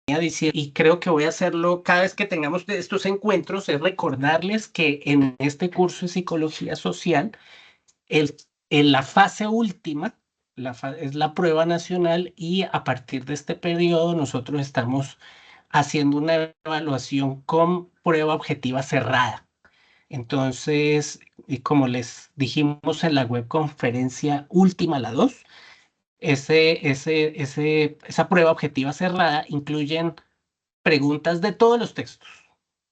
y creo que voy a hacerlo cada vez que tengamos estos encuentros, es recordarles que en este curso de psicología social, el, en la fase última es la prueba nacional y a partir de este periodo nosotros estamos haciendo una evaluación con prueba objetiva cerrada. Entonces, y como les dijimos en la webconferencia última, la 2, esa prueba objetiva cerrada incluyen preguntas de todos los textos,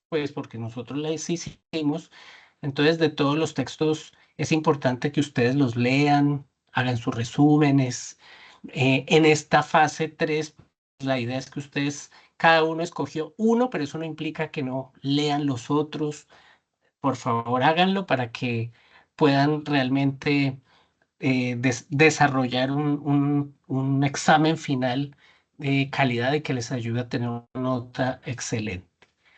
pues porque nosotros les hicimos, entonces de todos los textos es importante que ustedes los lean, hagan sus resúmenes. En esta fase 3 la idea es que ustedes, cada uno escogió uno, pero eso no implica que no lean los otros. Por favor, háganlo para que puedan realmente desarrollar un examen final de calidad y que les ayude a tener una nota excelente.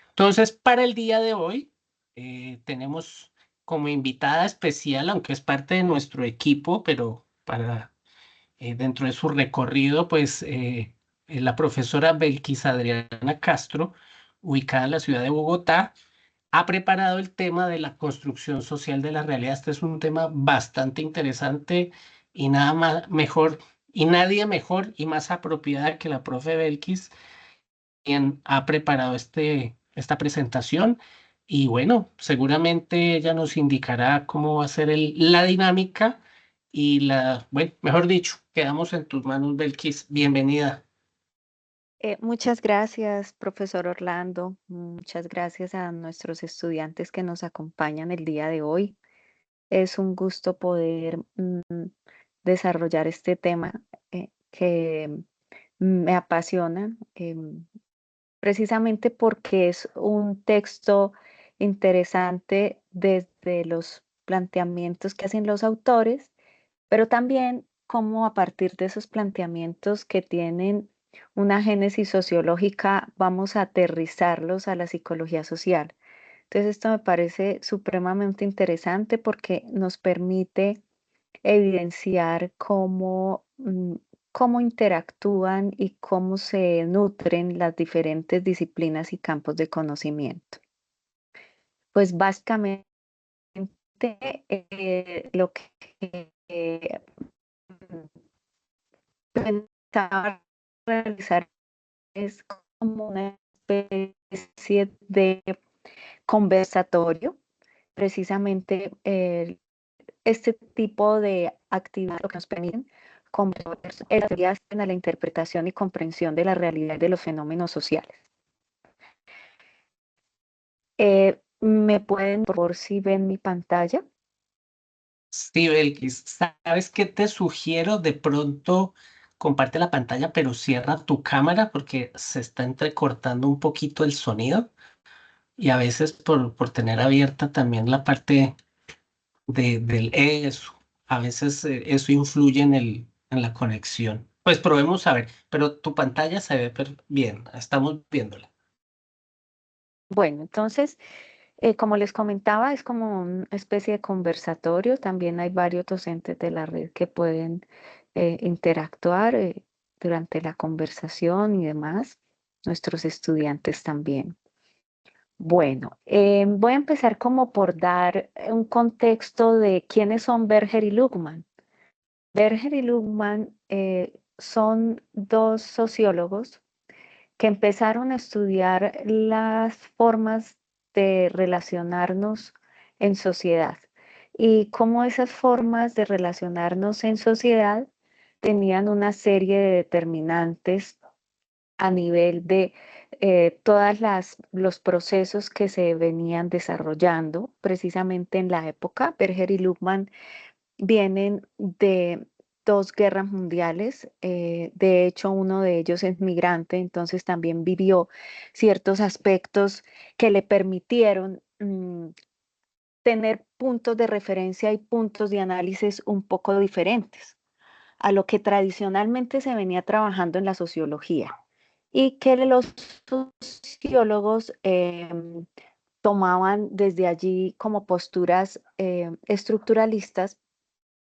Entonces, para el día de hoy, tenemos como invitada especial, aunque es parte de nuestro equipo, pero para dentro de su recorrido, pues la profesora Belkis Adriana Castro, ubicada en la ciudad de Bogotá, ha preparado el tema de la construcción social de la realidad. Este es un tema bastante interesante y nada más mejor y nadie mejor y más apropiada que la profe Belkis, quien ha preparado esta presentación. Y bueno, seguramente ella nos indicará cómo va a ser la dinámica bueno, mejor dicho, quedamos en tus manos, Belkis. Bienvenida. Muchas gracias, profesor Orlando. Muchas gracias a nuestros estudiantes que nos acompañan el día de hoy. Es un gusto poder desarrollar este tema que me apasiona, precisamente porque es un texto interesante desde los planteamientos que hacen los autores, pero también cómo a partir de esos planteamientos que tienen una génesis sociológica, vamos a aterrizarlos a la psicología social. Entonces, esto me parece supremamente interesante porque nos permite evidenciar cómo interactúan y cómo se nutren las diferentes disciplinas y campos de conocimiento. Pues básicamente lo que pensaba realizar es como una especie de conversatorio. Precisamente este tipo de actividades lo que nos permiten convertir las teorías a la interpretación y comprensión de la realidad de los fenómenos sociales. ¿Me pueden, por favor, si ven mi pantalla? Sí, Belkis, ¿sabes qué te sugiero? De pronto comparte la pantalla, pero cierra tu cámara porque se está entrecortando un poquito el sonido y a veces por tener abierta también la parte del eso, a veces eso influye en la conexión. Pues probemos a ver, pero tu pantalla se ve bien, estamos viéndola. Bueno, entonces, como les comentaba, es como una especie de conversatorio. También hay varios docentes de la red que pueden interactuar durante la conversación y demás. Nuestros estudiantes también. Bueno, voy a empezar como por dar un contexto de quiénes son Berger y Luhmann. Berger y Luhmann son dos sociólogos que empezaron a estudiar las formas de relacionarnos en sociedad y cómo esas formas de relacionarnos en sociedad tenían una serie de determinantes a nivel de todas los procesos que se venían desarrollando precisamente en la época. Berger y Luhmann vienen de dos guerras mundiales. De hecho, uno de ellos es migrante, entonces también vivió ciertos aspectos que le permitieron tener puntos de referencia y puntos de análisis un poco diferentes a lo que tradicionalmente se venía trabajando en la sociología y que los sociólogos tomaban desde allí como posturas estructuralistas.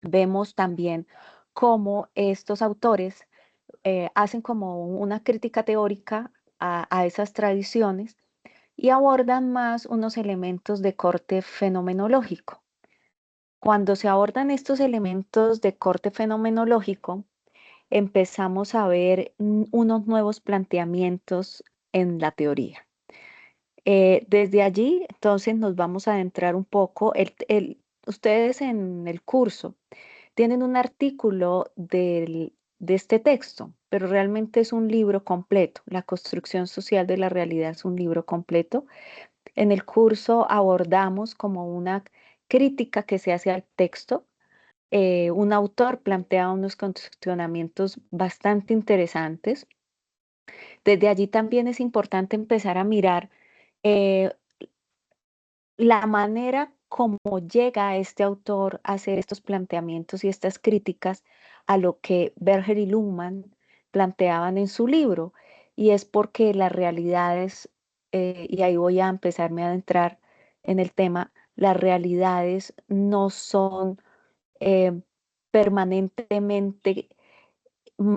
Vemos también cómo estos autores hacen como una crítica teórica a esas tradiciones y abordan más unos elementos de corte fenomenológico. Cuando se abordan estos elementos de corte fenomenológico, empezamos a ver unos nuevos planteamientos en la teoría. Desde allí, entonces, nos vamos a adentrar un poco. Ustedes en el curso tienen un artículo de este texto, pero realmente es un libro completo. La construcción social de la realidad es un libro completo. En el curso abordamos como una crítica que se hace al texto. Un autor plantea unos cuestionamientos bastante interesantes. Desde allí también es importante empezar a mirar eh, la manera como llega este autor a hacer estos planteamientos y estas críticas a lo que Berger y Luhmann planteaban en su libro. Y es porque las realidades, y ahí voy a empezarme a adentrar en el tema, las realidades no son eh, permanentemente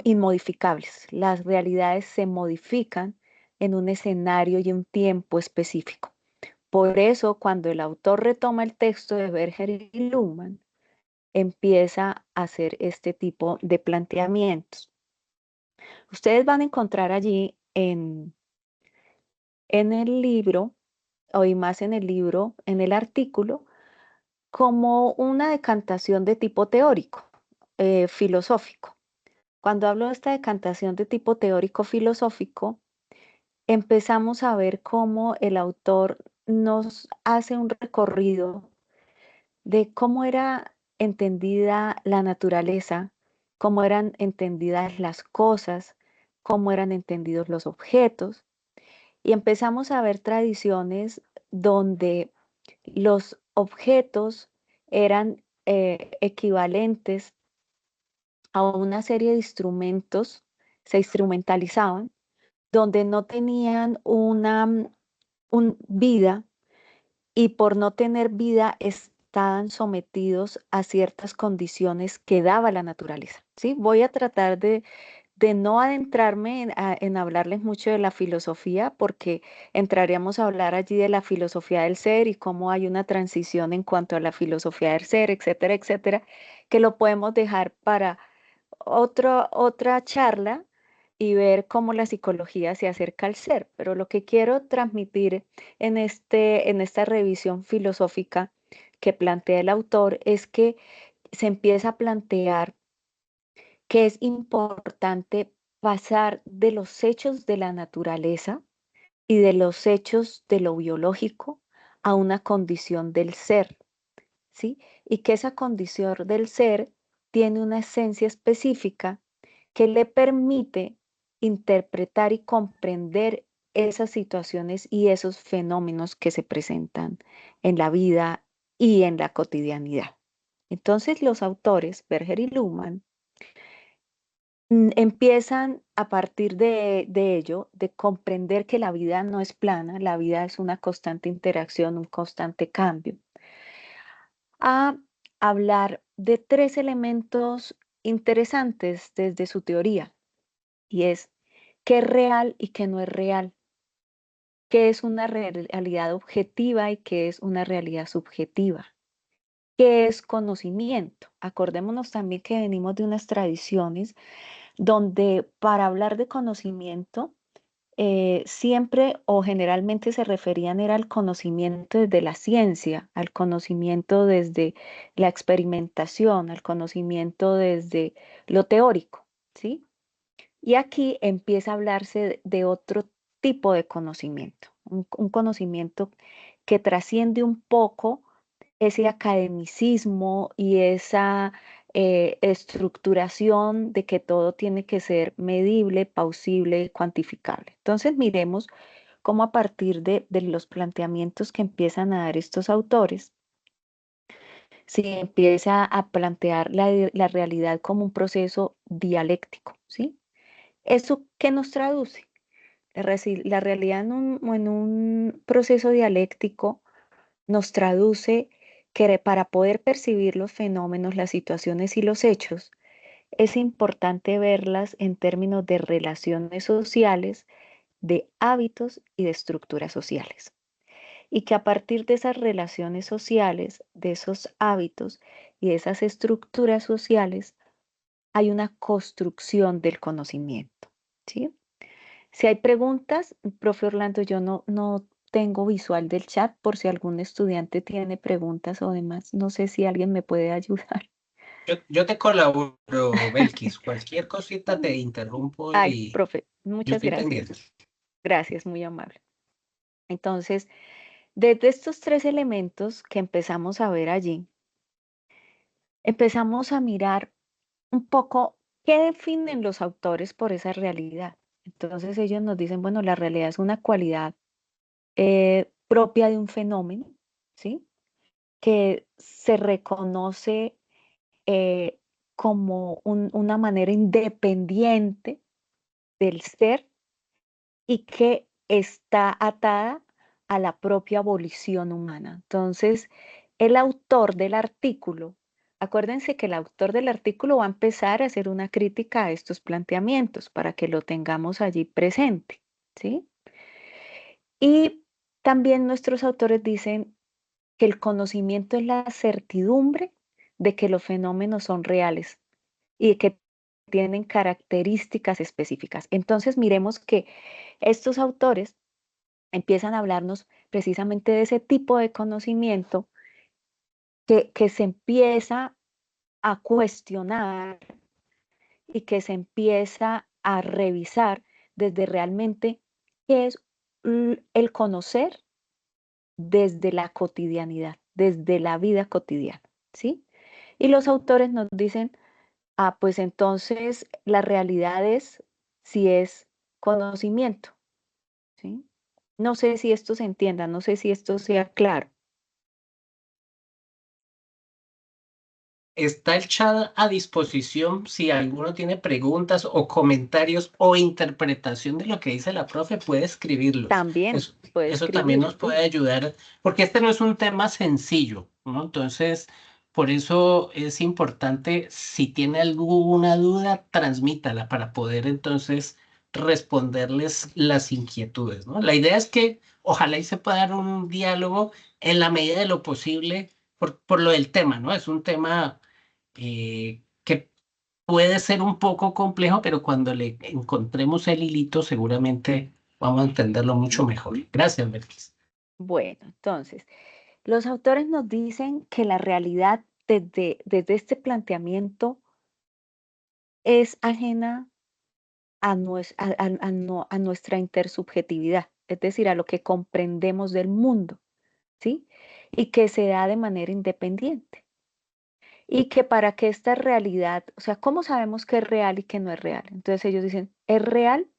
inmodificables. Las realidades se modifican en un escenario y un tiempo específico. Por eso, cuando el autor retoma el texto de Berger y Luhmann, empieza a hacer este tipo de planteamientos. Ustedes van a encontrar allí en el libro, o y más en el libro, en el artículo, como una decantación de tipo teórico, filosófico. Cuando hablo de esta decantación de tipo teórico filosófico, empezamos a ver cómo el autor nos hace un recorrido de cómo era entendida la naturaleza, cómo eran entendidas las cosas, cómo eran entendidos los objetos. Y empezamos a ver tradiciones donde los objetos eran equivalentes a una serie de instrumentos, se instrumentalizaban, donde no tenían vida y por no tener vida estaban sometidos a ciertas condiciones que daba la naturaleza. ¿Sí? Voy a tratar de no adentrarme en hablarles mucho de la filosofía, porque entraríamos a hablar allí de la filosofía del ser y cómo hay una transición en cuanto a la filosofía del ser, etcétera, etcétera, que lo podemos dejar para otra charla y ver cómo la psicología se acerca al ser. Pero lo que quiero transmitir en esta revisión filosófica que plantea el autor es que se empieza a plantear que es importante pasar de los hechos de la naturaleza y de los hechos de lo biológico a una condición del ser, ¿sí? Y que esa condición del ser tiene una esencia específica que le permite interpretar y comprender esas situaciones y esos fenómenos que se presentan en la vida y en la cotidianidad. Entonces los autores, Berger y Luhmann, empiezan a partir de ello, de comprender que la vida no es plana, la vida es una constante interacción, un constante cambio, a hablar de tres elementos interesantes desde su teoría, y es qué es real y qué no es real, qué es una realidad objetiva y qué es una realidad subjetiva, qué es conocimiento. Acordémonos también que venimos de unas tradiciones donde para hablar de conocimiento siempre o generalmente se referían era al conocimiento desde la ciencia, al conocimiento desde la experimentación, al conocimiento desde lo teórico, ¿sí? Y aquí empieza a hablarse de otro tipo de conocimiento, un conocimiento que trasciende un poco ese academicismo y esa estructuración de que todo tiene que ser medible, pausible, cuantificable. Entonces miremos cómo a partir de los planteamientos que empiezan a dar estos autores, se empieza a plantear la realidad como un proceso dialéctico, ¿sí? ¿Eso qué nos traduce? La realidad en un proceso dialéctico nos traduce que para poder percibir los fenómenos, las situaciones y los hechos, es importante verlas en términos de relaciones sociales de hábitos y de estructuras sociales. Y que a partir de esas relaciones sociales, de esos hábitos y de esas estructuras sociales, hay una construcción del conocimiento, ¿sí? Si hay preguntas, profe Orlando, yo no tengo visual del chat por si algún estudiante tiene preguntas o demás. No sé si alguien me puede ayudar. Yo te colaboro, Belkis. Cualquier cosita te interrumpo Ay, y profe, yo muchas estoy gracias. pendiente. Gracias, muy amable. Entonces, desde estos tres elementos que empezamos a ver allí, empezamos a mirar un poco qué definen los autores por esa realidad. Entonces ellos nos dicen, bueno, la realidad es una cualidad propia de un fenómeno, ¿sí? Que se reconoce eh, como una manera independiente del ser y que está atada a la propia abolición humana. Entonces, el autor del artículo, acuérdense que el autor del artículo va a empezar a hacer una crítica a estos planteamientos para que lo tengamos allí presente, ¿sí? Y también nuestros autores dicen que el conocimiento es la certidumbre de que los fenómenos son reales y que tienen características específicas. Entonces, miremos que estos autores empiezan a hablarnos precisamente de ese tipo de conocimiento que se empieza a cuestionar y que se empieza a revisar desde realmente qué es el conocer desde la cotidianidad, desde la vida cotidiana, ¿sí? Y los autores nos dicen, ah, pues entonces la realidad es si es conocimiento, ¿sí? No sé si esto se entienda, no sé si esto sea claro. Está el chat a disposición si alguno tiene preguntas o comentarios o interpretación de lo que dice la profe, puede escribirlos. También Eso, puede eso también escribir. nos puede ayudar, porque este no es un tema sencillo, ¿no? Entonces, por eso es importante, si tiene alguna duda, transmítala para poder entonces responderles las inquietudes, ¿no? La idea es que ojalá y se pueda dar un diálogo en la medida de lo posible por lo del tema, ¿no? Es un tema que puede ser un poco complejo, pero cuando le encontremos el hilito, seguramente vamos a entenderlo mucho mejor. Gracias, Beatriz. Bueno, entonces, los autores nos dicen que la realidad desde este planteamiento es ajena a nuestra intersubjetividad, es decir, a lo que comprendemos del mundo, ¿sí? Y que se da de manera independiente. Y que para que esta realidad, o sea, ¿cómo sabemos qué es real y qué no es real? Entonces ellos dicen, es real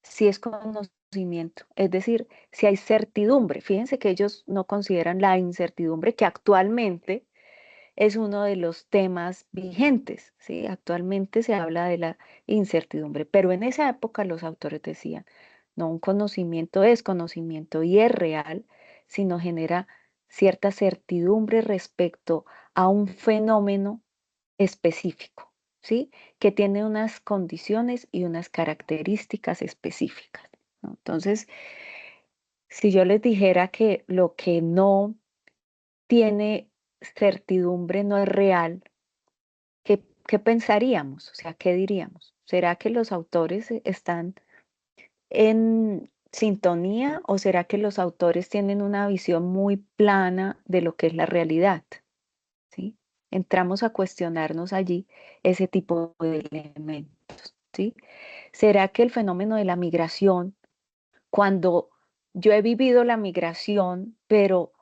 si es conocimiento, es decir, si hay certidumbre. Fíjense que ellos no consideran la incertidumbre, que actualmente es uno de los temas vigentes, ¿sí? Actualmente se habla de la incertidumbre, pero en esa época los autores decían, no, un conocimiento es conocimiento y es real, sino genera cierta certidumbre respecto a un fenómeno específico, ¿sí? Que tiene unas condiciones y unas características específicas, ¿no? Entonces, si yo les dijera que lo que no tiene certidumbre no es real, ¿qué pensaríamos? O sea, ¿qué diríamos? ¿Será que los autores están en sintonía o será que los autores tienen una visión muy plana de lo que es la realidad? ¿Sí? Entramos a cuestionarnos allí ese tipo de elementos, ¿sí? ¿Será que el fenómeno de la migración, cuando yo he vivido la migración, pero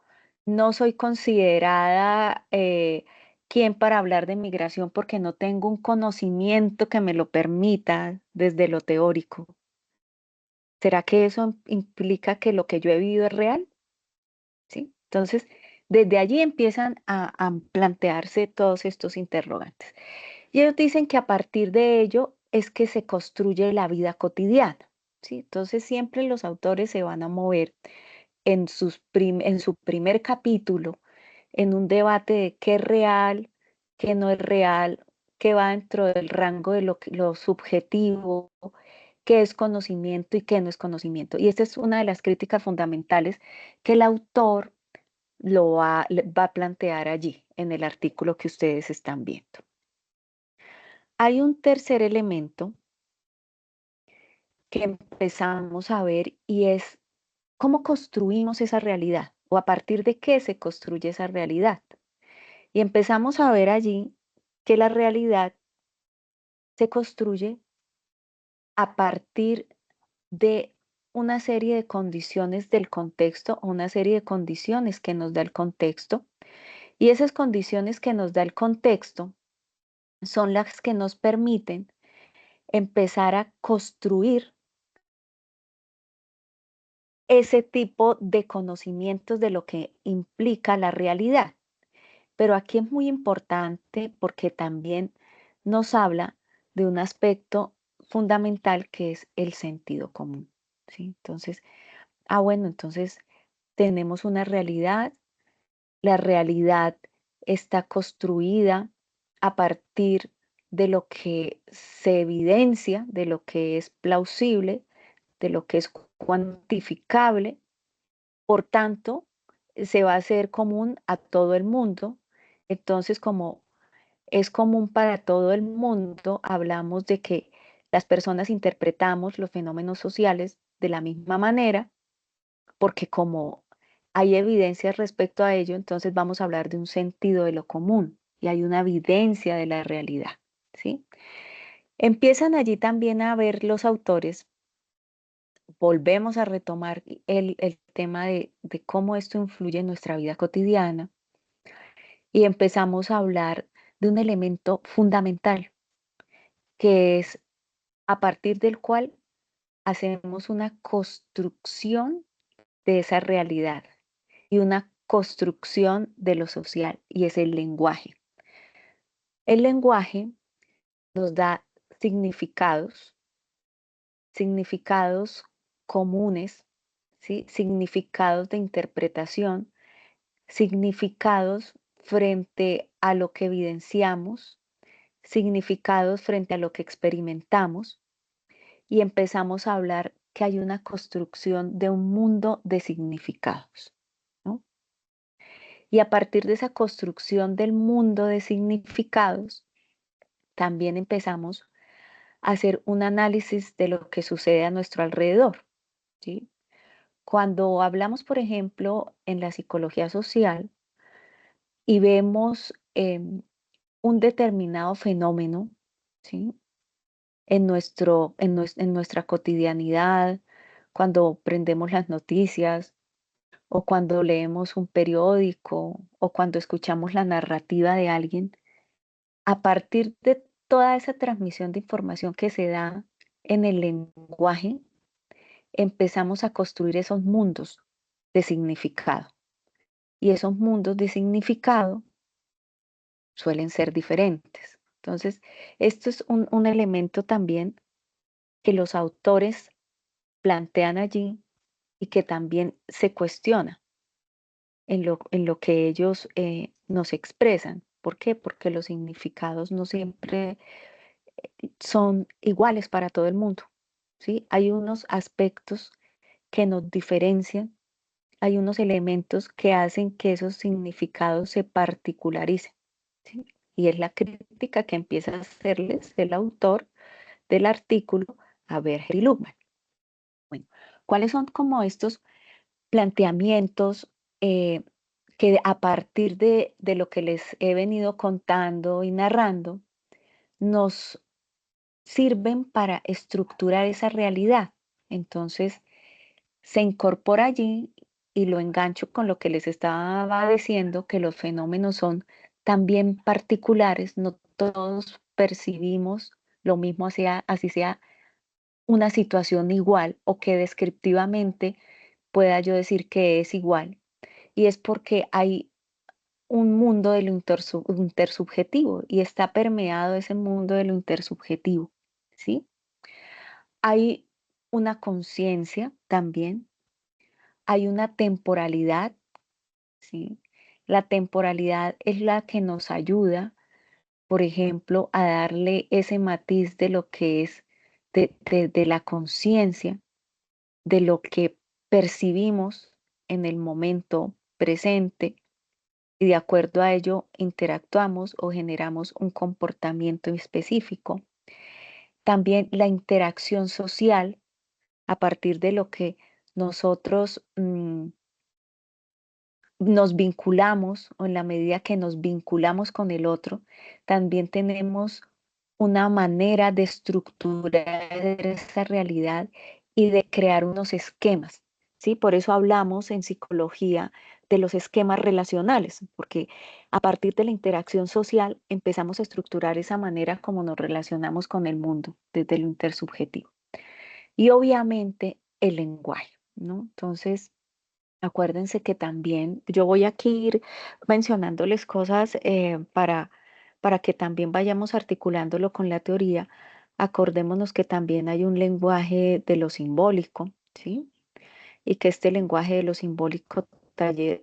no soy considerada quien para hablar de migración porque no tengo un conocimiento que me lo permita desde lo teórico? ¿Será que eso implica que lo que yo he vivido es real? ¿Sí? Entonces, desde allí empiezan a plantearse todos estos interrogantes. Y ellos dicen que a partir de ello es que se construye la vida cotidiana, ¿sí? Entonces, siempre los autores se van a mover en su primer capítulo en un debate de qué es real, qué no es real, qué va dentro del rango de lo subjetivo, qué es conocimiento y qué no es conocimiento. Y esta es una de las críticas fundamentales que el autor va a plantear allí en el artículo que ustedes están viendo. Hay un tercer elemento que empezamos a ver y es cómo construimos esa realidad o a partir de qué se construye esa realidad. Y empezamos a ver allí que la realidad se construye a partir de una serie de condiciones del contexto o una serie de condiciones que nos da el contexto. Y esas condiciones que nos da el contexto son las que nos permiten empezar a construir ese tipo de conocimientos de lo que implica la realidad. Pero aquí es muy importante porque también nos habla de un aspecto fundamental que es el sentido común, ¿sí? Entonces, bueno, entonces tenemos una realidad, la realidad está construida a partir de lo que se evidencia, de lo que es plausible, de lo que es cuantificable, por tanto, se va a hacer común a todo el mundo. Entonces, como es común para todo el mundo, hablamos de que las personas interpretamos los fenómenos sociales de la misma manera, porque como hay evidencias respecto a ello, entonces vamos a hablar de un sentido de lo común y hay una evidencia de la realidad, ¿sí? Empiezan allí también a ver los autores, volvemos a retomar el tema de cómo esto influye en nuestra vida cotidiana y empezamos a hablar de un elemento fundamental, que es a partir del cual hacemos una construcción de esa realidad y una construcción de lo social, y es el lenguaje. El lenguaje nos da significados, significados comunes, ¿sí? Significados de interpretación, significados frente a lo que evidenciamos, significados frente a lo que experimentamos, y empezamos a hablar que hay una construcción de un mundo de significados, ¿no? Y a partir de esa construcción del mundo de significados, también empezamos a hacer un análisis de lo que sucede a nuestro alrededor, ¿sí? Cuando hablamos, por ejemplo, en la psicología social y vemos un determinado fenómeno, ¿sí? En nuestra cotidianidad, cuando prendemos las noticias o cuando leemos un periódico o cuando escuchamos la narrativa de alguien, a partir de toda esa transmisión de información que se da en el lenguaje, empezamos a construir esos mundos de significado. Y esos mundos de significado suelen ser diferentes. Entonces, esto es un elemento también que los autores plantean allí y que también se cuestiona en lo que ellos nos expresan. ¿Por qué? Porque los significados no siempre son iguales para todo el mundo, ¿sí? Hay unos aspectos que nos diferencian, hay unos elementos que hacen que esos significados se particularicen, ¿sí? Y es la crítica que empieza a hacerles el autor del artículo a Berger y Luhmann. Bueno, ¿cuáles son como estos planteamientos que a partir de lo que les he venido contando y narrando nos sirven para estructurar esa realidad? Entonces, se incorpora allí y lo engancho con lo que les estaba diciendo, que los fenómenos son también particulares, no todos percibimos lo mismo, así sea una situación igual o que descriptivamente pueda yo decir que es igual. Y es porque hay un mundo de lo intersubjetivo y está permeado ese mundo de lo intersubjetivo, ¿sí? Hay una conciencia también, hay una temporalidad, ¿sí? La temporalidad es la que nos ayuda, por ejemplo, a darle ese matiz de lo que es de la conciencia de lo que percibimos en el momento presente y de acuerdo a ello interactuamos o generamos un comportamiento específico. También la interacción social a partir de lo que nosotros nos vinculamos o en la medida que nos vinculamos con el otro, también tenemos una manera de estructurar esa realidad y de crear unos esquemas, ¿sí? Por eso hablamos en psicología de los esquemas relacionales, porque a partir de la interacción social empezamos a estructurar esa manera como nos relacionamos con el mundo desde lo intersubjetivo. Y obviamente el lenguaje, ¿no? Entonces, acuérdense que también yo voy aquí a ir mencionándoles cosas para que también vayamos articulándolo con la teoría. Acordémonos que también hay un lenguaje de lo simbólico, ¿sí? Y que este lenguaje de lo simbólico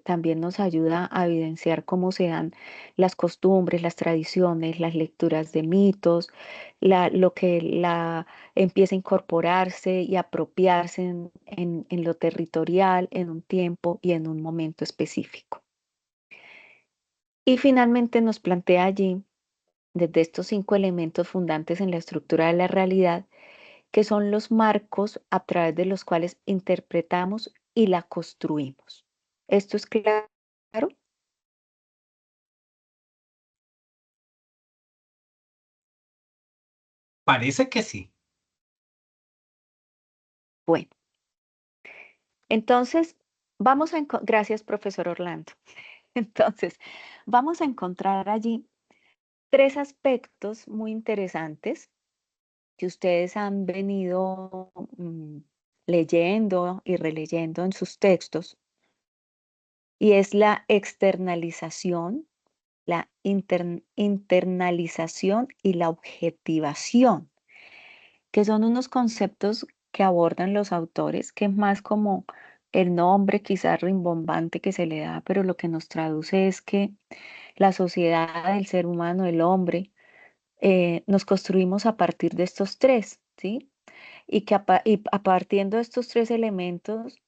también nos ayuda a evidenciar cómo se dan las costumbres, las tradiciones, las lecturas de mitos, lo que empieza a incorporarse y apropiarse en lo territorial, en un tiempo y en un momento específico. Y finalmente nos plantea allí, desde estos 5 elementos fundantes en la estructura de la realidad, que son los marcos a través de los cuales interpretamos y la construimos. ¿Esto es claro? Parece que sí. Bueno, entonces gracias, profesor Orlando. Entonces, vamos a encontrar allí 3 aspectos muy interesantes que ustedes han venido leyendo y releyendo en sus textos, y es la externalización, la internalización y la objetivación, que son unos conceptos que abordan los autores, que es más como el nombre quizás rimbombante que se le da, pero lo que nos traduce es que la sociedad, el ser humano, el hombre, nos construimos a partir de estos 3, ¿sí? Y que a partir de estos 3 elementos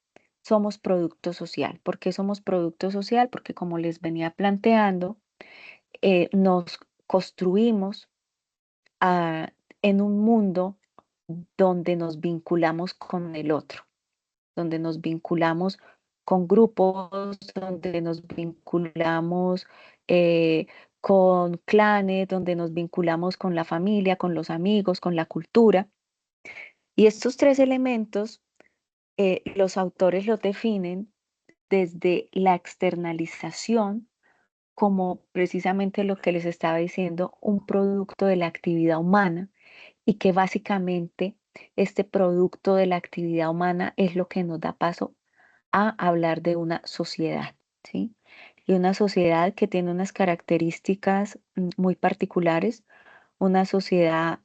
somos producto social. ¿Por qué somos producto social? Porque como les venía planteando, nos construimos ah, en un mundo donde nos vinculamos con el otro, donde nos vinculamos con grupos, donde nos vinculamos eh, con clanes, donde nos vinculamos con la familia, con los amigos, con la cultura. Y estos 3 elementos, los autores los definen desde la externalización como precisamente lo que les estaba diciendo, un producto de la actividad humana y que básicamente este producto de la actividad humana es lo que nos da paso a hablar de una sociedad, ¿sí? Y una sociedad que tiene unas características muy particulares, una sociedad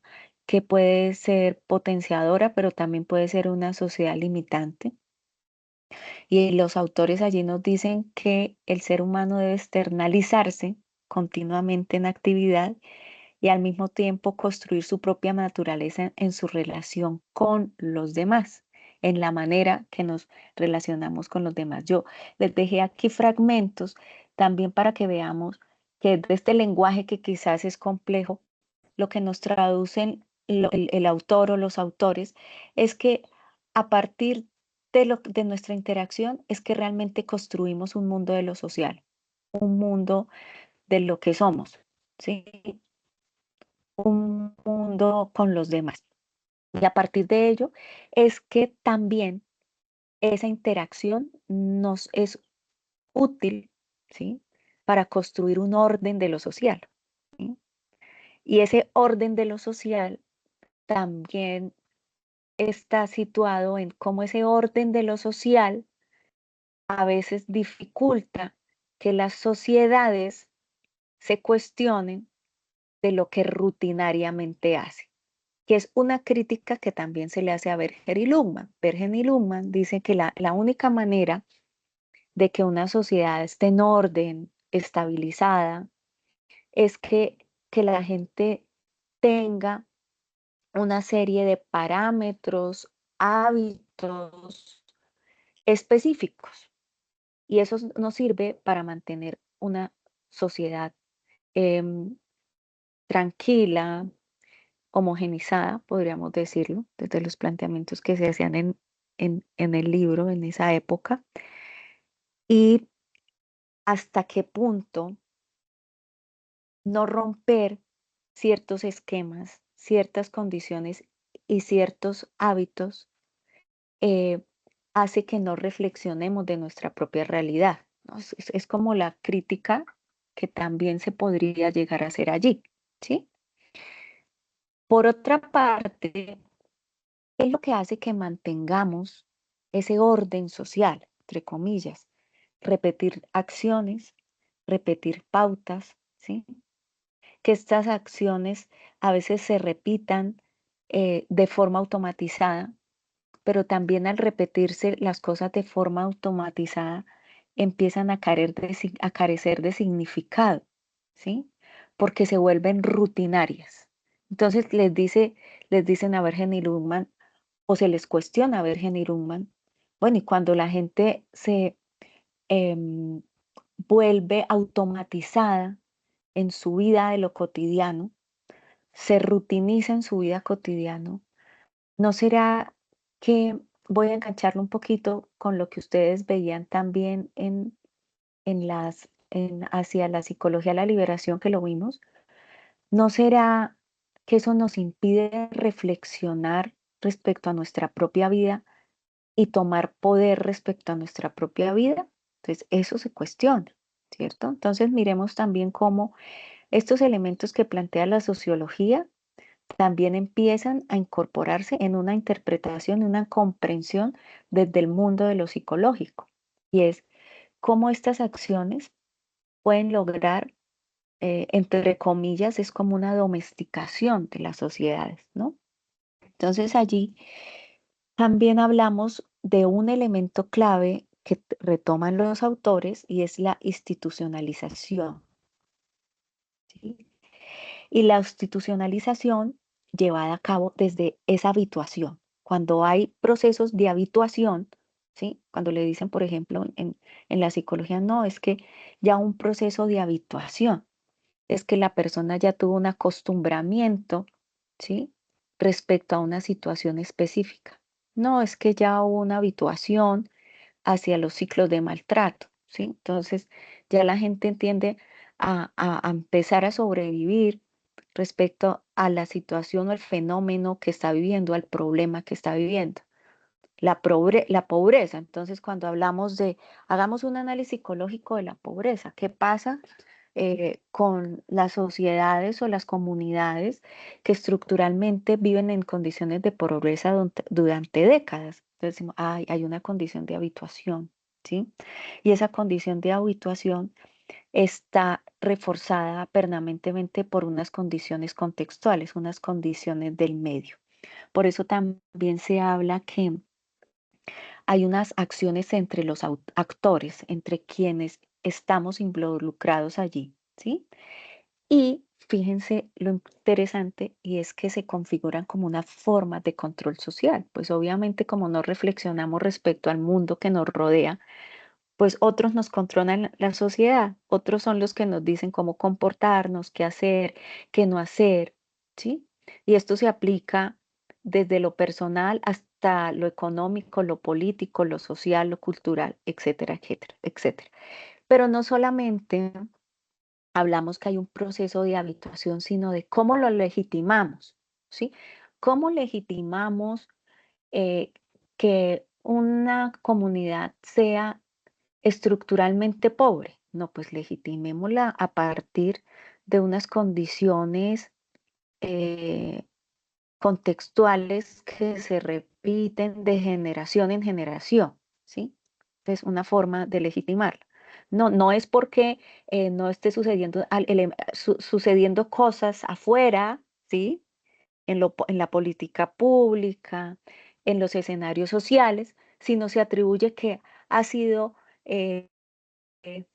que puede ser potenciadora, pero también puede ser una sociedad limitante. Y los autores allí nos dicen que el ser humano debe externalizarse continuamente en actividad y al mismo tiempo construir su propia naturaleza en su relación con los demás, en la manera que nos relacionamos con los demás. Yo les dejé aquí fragmentos también para que veamos que de este lenguaje que quizás es complejo, lo que nos traducen el autor o los autores es que a partir de nuestra interacción es que realmente construimos un mundo de lo social, un mundo de lo que somos, ¿sí? Un mundo con los demás. Y a partir de ello es que también esa interacción nos es útil, ¿sí? Para construir un orden de lo social, ¿sí? Y ese orden de lo social también está situado en cómo ese orden de lo social a veces dificulta que las sociedades se cuestionen de lo que rutinariamente hace, que es una crítica que también se le hace a Berger y Luhmann. Berger y Luhmann dice que la única manera de que una sociedad esté en orden, estabilizada, es que la gente tenga una serie de parámetros, hábitos específicos. Y eso nos sirve para mantener una sociedad em, tranquila, homogenizada, podríamos decirlo, desde los planteamientos que se hacían en el libro en esa época, y hasta qué punto no romper ciertos esquemas, ciertas condiciones y ciertos hábitos eh, hace que no reflexionemos de nuestra propia realidad, ¿no? Es como la crítica que también se podría llegar a hacer allí, ¿sí? Por otra parte, es lo que hace que mantengamos ese orden social, entre comillas, repetir acciones, repetir pautas, ¿sí? Que estas acciones a veces se repitan de forma automatizada, pero también al repetirse las cosas de forma automatizada empiezan a carecer de significado, ¿sí? Porque se vuelven rutinarias. Entonces les dicen a Bergen y Lundman, o se les cuestiona a Bergen y Lundman, bueno, y cuando la gente se em, vuelve automatizada en su vida de lo cotidiano, se rutiniza en su vida cotidiano, ¿no será que voy a engancharlo un poquito con lo que ustedes veían también hacia la psicología de la liberación que lo vimos? ¿No será que eso nos impide reflexionar respecto a nuestra propia vida y tomar poder respecto a nuestra propia vida? Entonces, eso se cuestiona, ¿cierto? Entonces, miremos también cómo estos elementos que plantea la sociología también empiezan a incorporarse en una interpretación, una comprensión desde el mundo de lo psicológico. Y es cómo estas acciones pueden lograr, entre comillas, es como una domesticación de las sociedades, ¿no? Entonces allí también hablamos de un elemento clave que retoman los autores y es la institucionalización, ¿sí? Y la institucionalización llevada a cabo desde esa habituación. Cuando hay procesos de habituación, ¿sí? Cuando le dicen, por ejemplo, en la psicología, no, es que ya un proceso de habituación, es que la persona ya tuvo un acostumbramiento, ¿sí? Respecto a una situación específica. No, es que ya hubo una habituación hacia los ciclos de maltrato, ¿sí? Entonces, ya la gente entiende a empezar a sobrevivir respecto a la situación o el fenómeno que está viviendo, al problema que está viviendo. La pobreza. Entonces, cuando hablamos hagamos un análisis psicológico de la pobreza, ¿qué pasa con las sociedades o las comunidades que estructuralmente viven en condiciones de pobreza durante décadas? Entonces, decimos, "Ay, hay una condición de habituación, ¿sí? Y esa condición de habituación está reforzada permanentemente por unas condiciones contextuales, unas condiciones del medio. Por eso también se habla que hay unas acciones entre los actores, entre quienes estamos involucrados allí, ¿sí? Y fíjense lo interesante y es que se configuran como una forma de control social, pues obviamente como no reflexionamos respecto al mundo que nos rodea, pues otros nos controlan la sociedad, otros son los que nos dicen cómo comportarnos, qué hacer, qué no hacer, ¿sí? Y esto se aplica desde lo personal hasta lo económico, lo político, lo social, lo cultural, etcétera, etcétera, etcétera. Pero no solamente hablamos que hay un proceso de habituación, sino de cómo lo legitimamos, ¿sí? ¿Cómo legitimamos eh, que una comunidad sea estructuralmente pobre? No, pues legitimémosla a partir de unas condiciones eh, contextuales que se repiten de generación en generación, ¿sí? Es una forma de legitimarla. No, no es porque no esté sucediendo, sucediendo cosas afuera, ¿sí? En la política pública, en los escenarios sociales, sino se atribuye que ha sido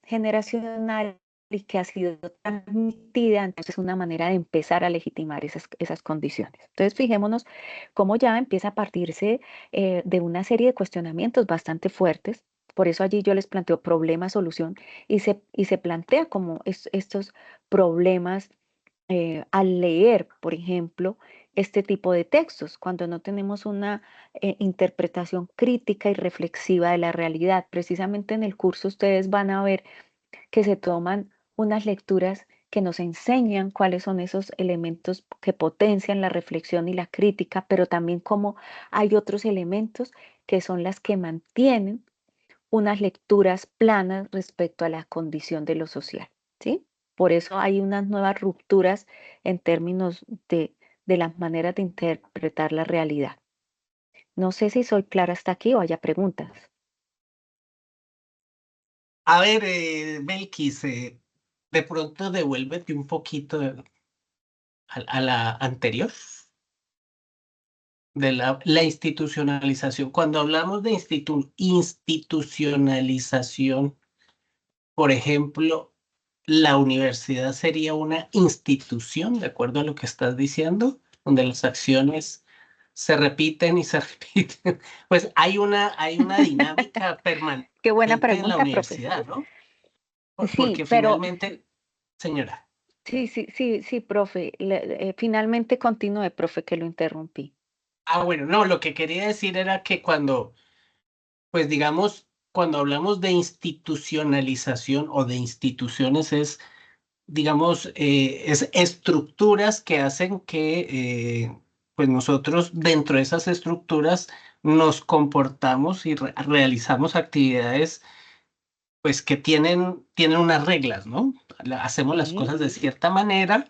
generacional y que ha sido transmitida, entonces es una manera de empezar a legitimar esas condiciones. Entonces, fijémonos cómo ya empieza a partirse de una serie de cuestionamientos bastante fuertes. Por eso allí yo les planteo problema, solución, y se plantea como estos problemas al leer, por ejemplo, este tipo de textos, cuando no tenemos una interpretación crítica y reflexiva de la realidad. Precisamente en el curso ustedes van a ver que se toman unas lecturas que nos enseñan cuáles son esos elementos que potencian la reflexión y la crítica, pero también cómo hay otros elementos que son las que mantienen unas lecturas planas respecto a la condición de lo social, ¿sí? Por eso hay unas nuevas rupturas en términos de las maneras de interpretar la realidad. No sé si soy clara hasta aquí o haya preguntas. A ver, Belkis, de pronto devuélvete un poquito a la anterior, de la institucionalización. Cuando hablamos de institucionalización, por ejemplo, la universidad sería una institución, de acuerdo a lo que estás diciendo, donde las acciones se repiten y se repiten. Pues hay una dinámica permanente Qué buena en la pregunta, profe. universidad, ¿no? Sí, Porque pero finalmente, señora. sí, profe. Finalmente continúe, profe, que lo interrumpí. Bueno, no, lo que quería decir era que cuando, pues digamos, cuando hablamos de institucionalización o de instituciones es, digamos, es estructuras que hacen que, pues nosotros dentro de esas estructuras nos comportamos y realizamos actividades, pues que tienen unas reglas, ¿no? Hacemos las Sí, cosas de cierta manera.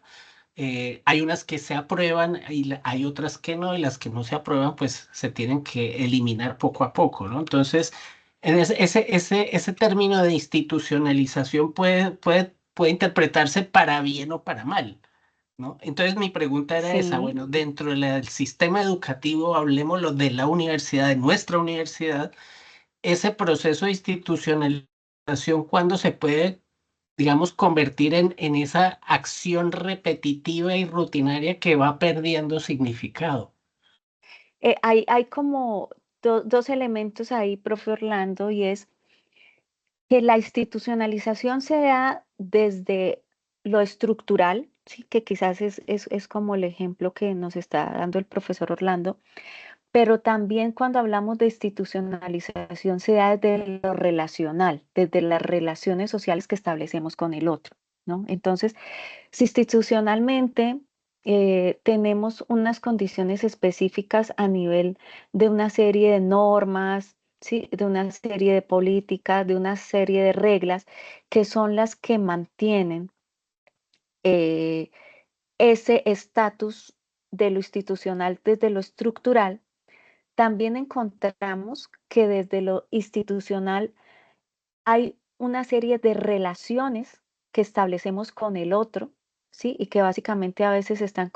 Hay unas que se aprueban y hay otras que no, y las que no se aprueban, pues se tienen que eliminar poco a poco, ¿no? Entonces, en ese término de institucionalización puede interpretarse para bien o para mal, ¿no? Entonces, mi pregunta era esa, sí. bueno, dentro del sistema educativo, hablemoslo de la universidad, de nuestra universidad, ese proceso de institucionalización, ¿cuándo se puede, digamos, convertir en esa acción repetitiva y rutinaria que va perdiendo significado? Hay como dos elementos ahí, profe Orlando, y es que la institucionalización se da desde lo estructural, ¿sí? Que quizás es como el ejemplo que nos está dando el profesor Orlando, pero también cuando hablamos de institucionalización se da desde lo relacional, desde las relaciones sociales que establecemos con el otro, ¿no? Entonces, si institucionalmente tenemos unas condiciones específicas a nivel de una serie de normas, ¿sí? De una serie de políticas, de una serie de reglas que son las que mantienen eh, ese estatus de lo institucional desde lo estructural. También encontramos que desde lo institucional hay una serie de relaciones que establecemos con el otro, ¿sí? Y que básicamente a veces están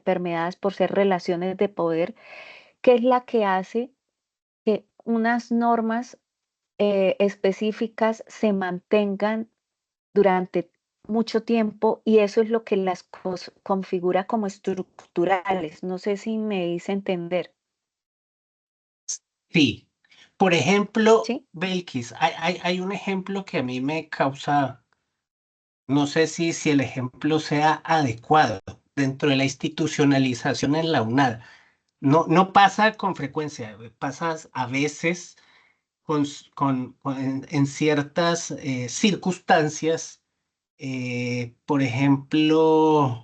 permeadas por ser relaciones de poder, que es la que hace que unas normas específicas se mantengan durante mucho tiempo y eso es lo que las configura como estructurales. No sé si me hice entender, Sí. Por ejemplo, ¿sí? Belkis, hay un ejemplo que a mí me causa, no sé si el ejemplo sea adecuado dentro de la institucionalización en la UNAD. No pasa con frecuencia, pasa a veces en ciertas circunstancias. Por ejemplo,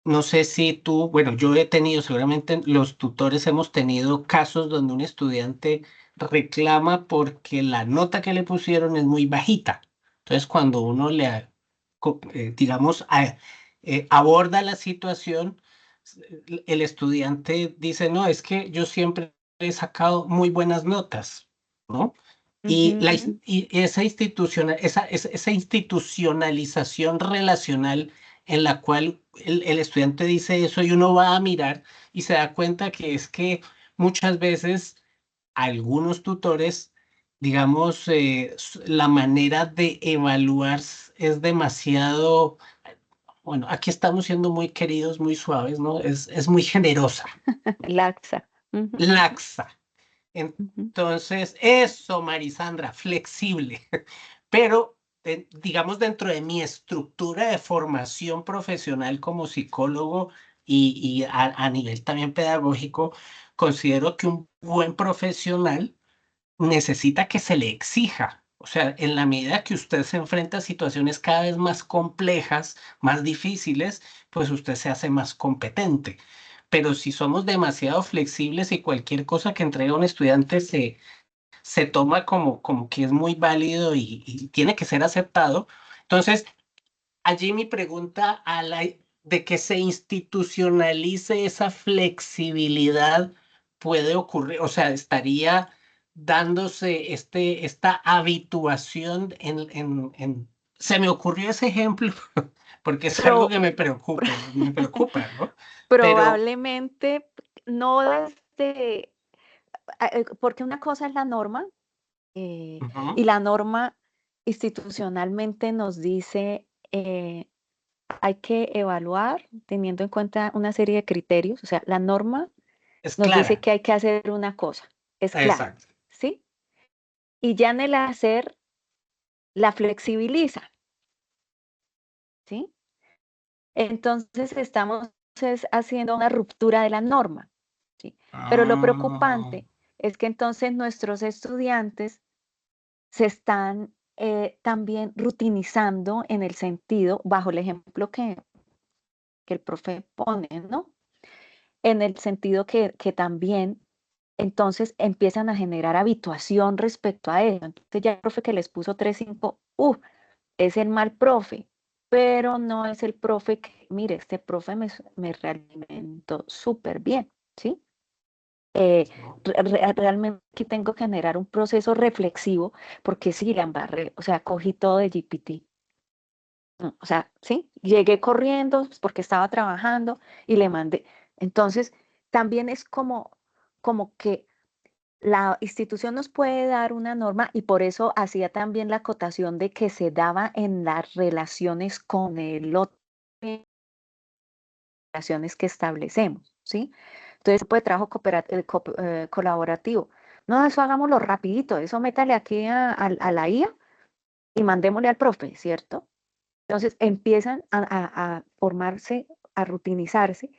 no sé si tú, bueno, yo he tenido, seguramente los tutores hemos tenido casos donde un estudiante reclama porque la nota que le pusieron es muy bajita. Entonces, cuando uno digamos, aborda la situación, el estudiante dice, no, es que yo siempre he sacado muy buenas notas, ¿no? Ujú. Y esa institucionalización relacional en la cual el estudiante dice eso y uno va a mirar y se da cuenta que es que muchas veces algunos tutores digamos, la manera de evaluar es demasiado, bueno, aquí estamos siendo muy queridos, muy suaves, ¿no? Es muy generosa, Laxa. Ujú, laxa. ujú. Entonces, eso, Marisandra, flexible. Pero, digamos, dentro de mi estructura de formación profesional como psicólogo y a nivel también pedagógico, considero que un buen profesional necesita que se le exija. O sea, en la medida que usted se enfrenta a situaciones cada vez más complejas, más difíciles, pues usted se hace más competente. Pero si somos demasiado flexibles y cualquier cosa que entrega un estudiante se toma como que es muy válido y tiene que ser aceptado, entonces allí mi pregunta de que se institucionalice esa flexibilidad puede ocurrir, o sea, estaría dándose esta habituación se me ocurrió ese ejemplo porque es algo Pro- que me preocupa, ¿no? Pero, Probablemente no desde, porque una cosa es la norma, y ujú, la norma institucionalmente nos dice, hay que evaluar teniendo en cuenta una serie de criterios, o sea, la norma es nos dice clara, que hay que hacer una cosa, es clara, exacto. ¿sí? Y ya en el hacer la flexibiliza, ¿sí? Entonces estamos haciendo una ruptura de la norma, ¿sí? Pero lo Ah, preocupante es que entonces nuestros estudiantes se están también rutinizando en el sentido, bajo el ejemplo que el profe pone, ¿no? En el sentido que también entonces empiezan a generar habituación respecto a eso. Entonces ya el profe que les puso 3 5 es el mal profe, pero no es el profe que, mire, este profe me realimentó súper bien, ¿sí? Eh, no. realmente aquí tengo que generar un proceso reflexivo porque sí, la embarré, o sea, cogí todo de GPT. O sea, sí, llegué corriendo pues, porque estaba trabajando y le mandé. Entonces, también es como que la institución nos puede dar una norma y por eso hacía también la acotación de que se daba en las relaciones con el otro, relaciones que establecemos, ¿sí? Entonces, tipo de trabajo colaborativo. No, eso hagámoslo rapidito, eso métale aquí a la IA y mandémosle al profe, ¿cierto? Entonces empiezan a formarse, a rutinizarse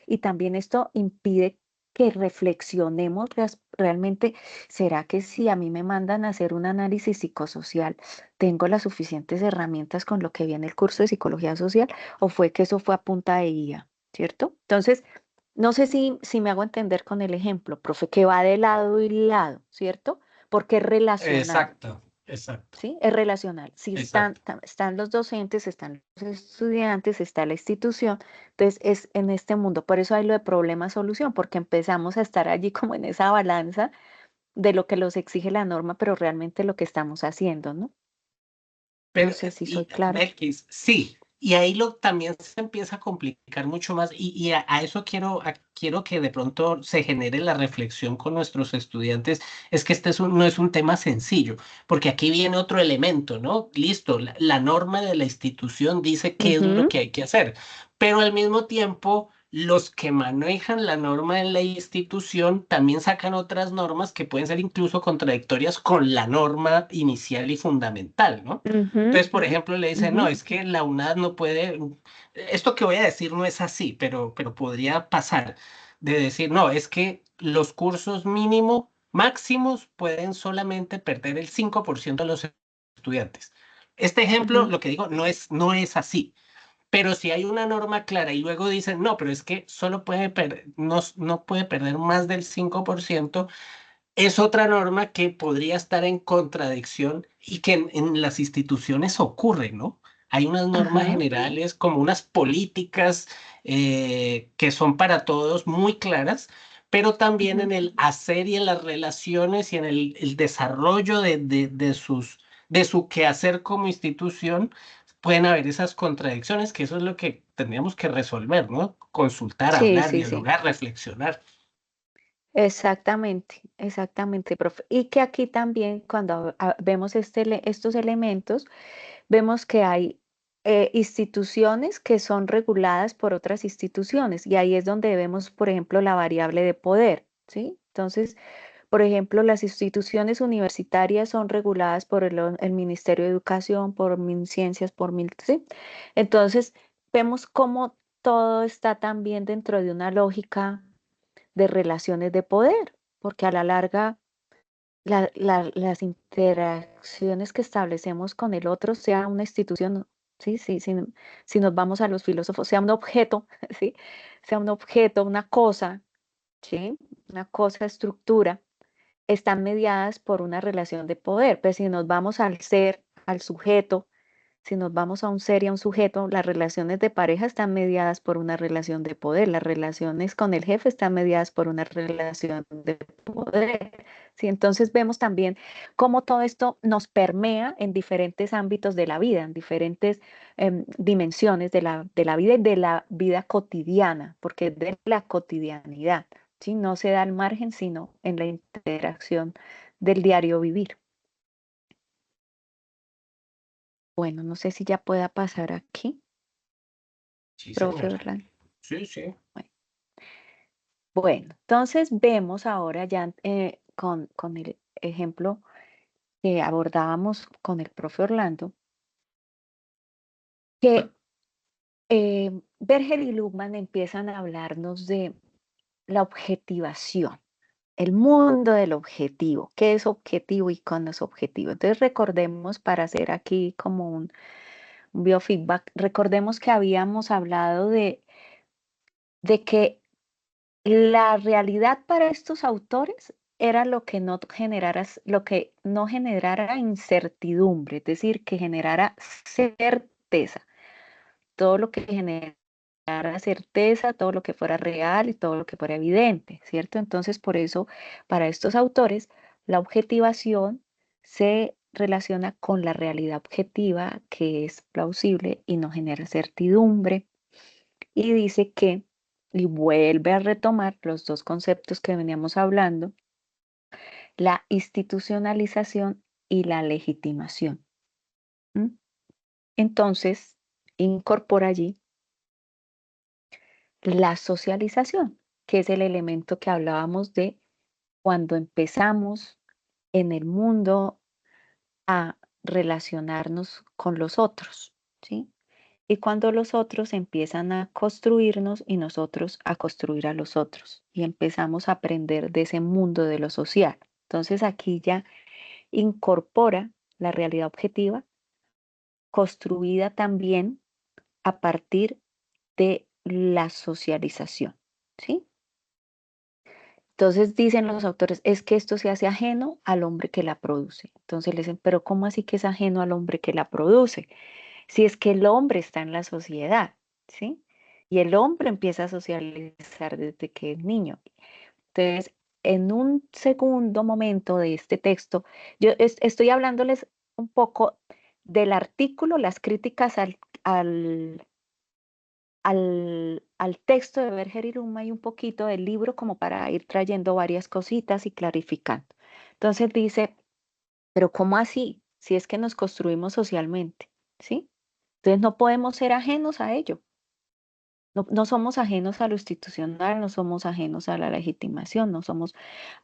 y también esto impide que reflexionemos realmente, ¿será que si a mí me mandan a hacer un análisis psicosocial, tengo las suficientes herramientas con lo que viene el curso de psicología social o fue que eso fue a punta de IA, ¿cierto? Entonces, no sé si me hago entender con el ejemplo, profe, que va de lado y lado, ¿cierto? Porque es relacional. Exacto, exacto, ¿Sí? Es relacional. Si exacto. están los docentes, están los estudiantes, está la institución, entonces es en este mundo. Por eso hay lo de problema-solución, porque empezamos a estar allí como en esa balanza de lo que los exige la norma, pero realmente lo que estamos haciendo, ¿no? No Pero, sé si soy y, clara. Belkis, sí, y ahí también se empieza a complicar mucho más, y a eso quiero que de pronto se genere la reflexión con nuestros estudiantes, es que no es un tema sencillo, porque aquí viene otro elemento, ¿no? Listo, la norma de la institución dice qué es lo Ujú, que hay que hacer, pero al mismo tiempo... Los que manejan la norma en la institución también sacan otras normas que pueden ser incluso contradictorias con la norma inicial y fundamental, ¿no? ujú, Entonces, por ejemplo, le dicen, no, ujú, es que la UNAD no puede, esto que voy a decir no es así, pero podría pasar de decir, no, es que los cursos mínimo, máximos pueden solamente perder el 5% de los estudiantes. Este ejemplo, ujú, lo que digo, no es así. Pero si hay una norma clara y luego dicen, no, pero es que solo no puede perder más del 5%, es otra norma que podría estar en contradicción y que en las instituciones ocurre, ¿no? Hay unas normas ajá, generales como unas políticas que son para todos muy claras, pero también ujú. en el hacer y en las relaciones y en el desarrollo de su quehacer como institución, pueden haber esas contradicciones, que eso es lo que tendríamos que resolver, ¿no? Consultar, Sí, hablar, sí, sí. dialogar, reflexionar. Exactamente, exactamente, profe. Y que aquí también cuando vemos estos elementos, vemos que hay instituciones que son reguladas por otras instituciones y ahí es donde vemos, por ejemplo, la variable de poder, ¿sí? Entonces, por ejemplo, las instituciones universitarias son reguladas por el Ministerio de Educación, por MinCiencias, ¿sí? Entonces, vemos cómo todo está también dentro de una lógica de relaciones de poder, porque a la larga las interacciones que establecemos con el otro, sea una institución, sí, sí, si nos vamos a los filósofos, sea un objeto, sí, sea un objeto, una cosa, sí, una cosa, estructura, están mediadas por una relación de poder. Pero si nos vamos al ser, al sujeto, si nos vamos a un ser y a un sujeto, las relaciones de pareja están mediadas por una relación de poder, las relaciones con el jefe están mediadas por una relación de poder. Sí, entonces vemos también cómo todo esto nos permea en diferentes ámbitos de la vida, en diferentes dimensiones de la vida y de la vida cotidiana, porque es de la cotidianidad, ¿sí? No se da al margen, sino en la interacción del diario vivir. Bueno, no sé si ya pueda pasar aquí, Sí, profe señora. Orlando. Sí, sí. Bueno, entonces vemos ahora ya con el ejemplo que abordábamos con el profe Orlando, que Berger y Luhmann empiezan a hablarnos de la objetivación, el mundo del objetivo, qué es objetivo y cuándo es objetivo. Entonces recordemos, para hacer aquí como un biofeedback, recordemos que habíamos hablado de que la realidad para estos autores era lo que no generara incertidumbre, es decir, que generara certeza. Todo lo que generara certeza, todo lo que fuera real y todo lo que fuera evidente, ¿cierto? Entonces, por eso, para estos autores, la objetivación se relaciona con la realidad objetiva, que es plausible y no genera certidumbre, y dice que, y vuelve a retomar los dos conceptos que veníamos hablando, la institucionalización y la legitimación. ¿M? Entonces, incorpora allí la socialización, que es el elemento que hablábamos de cuando empezamos en el mundo a relacionarnos con los otros, ¿sí? Y cuando los otros empiezan a construirnos y nosotros a construir a los otros y empezamos a aprender de ese mundo de lo social. Entonces aquí ya incorpora la realidad objetiva construida también a partir de la socialización, ¿sí? Entonces dicen los autores, es que esto se hace ajeno al hombre que la produce. Entonces le dicen, pero ¿cómo así que es ajeno al hombre que la produce? Si es que el hombre está en la sociedad, ¿sí? Y el hombre empieza a socializar desde que es niño. Entonces, en un segundo momento de este texto, yo estoy hablándoles un poco del artículo, las críticas al, al texto de Berger y Luma y un poquito del libro como para ir trayendo varias cositas y clarificando. Entonces dice, pero ¿cómo así? Si es que nos construimos socialmente, ¿sí? Entonces no podemos ser ajenos a ello. No, no somos ajenos a lo institucional, no somos ajenos a la legitimación, no somos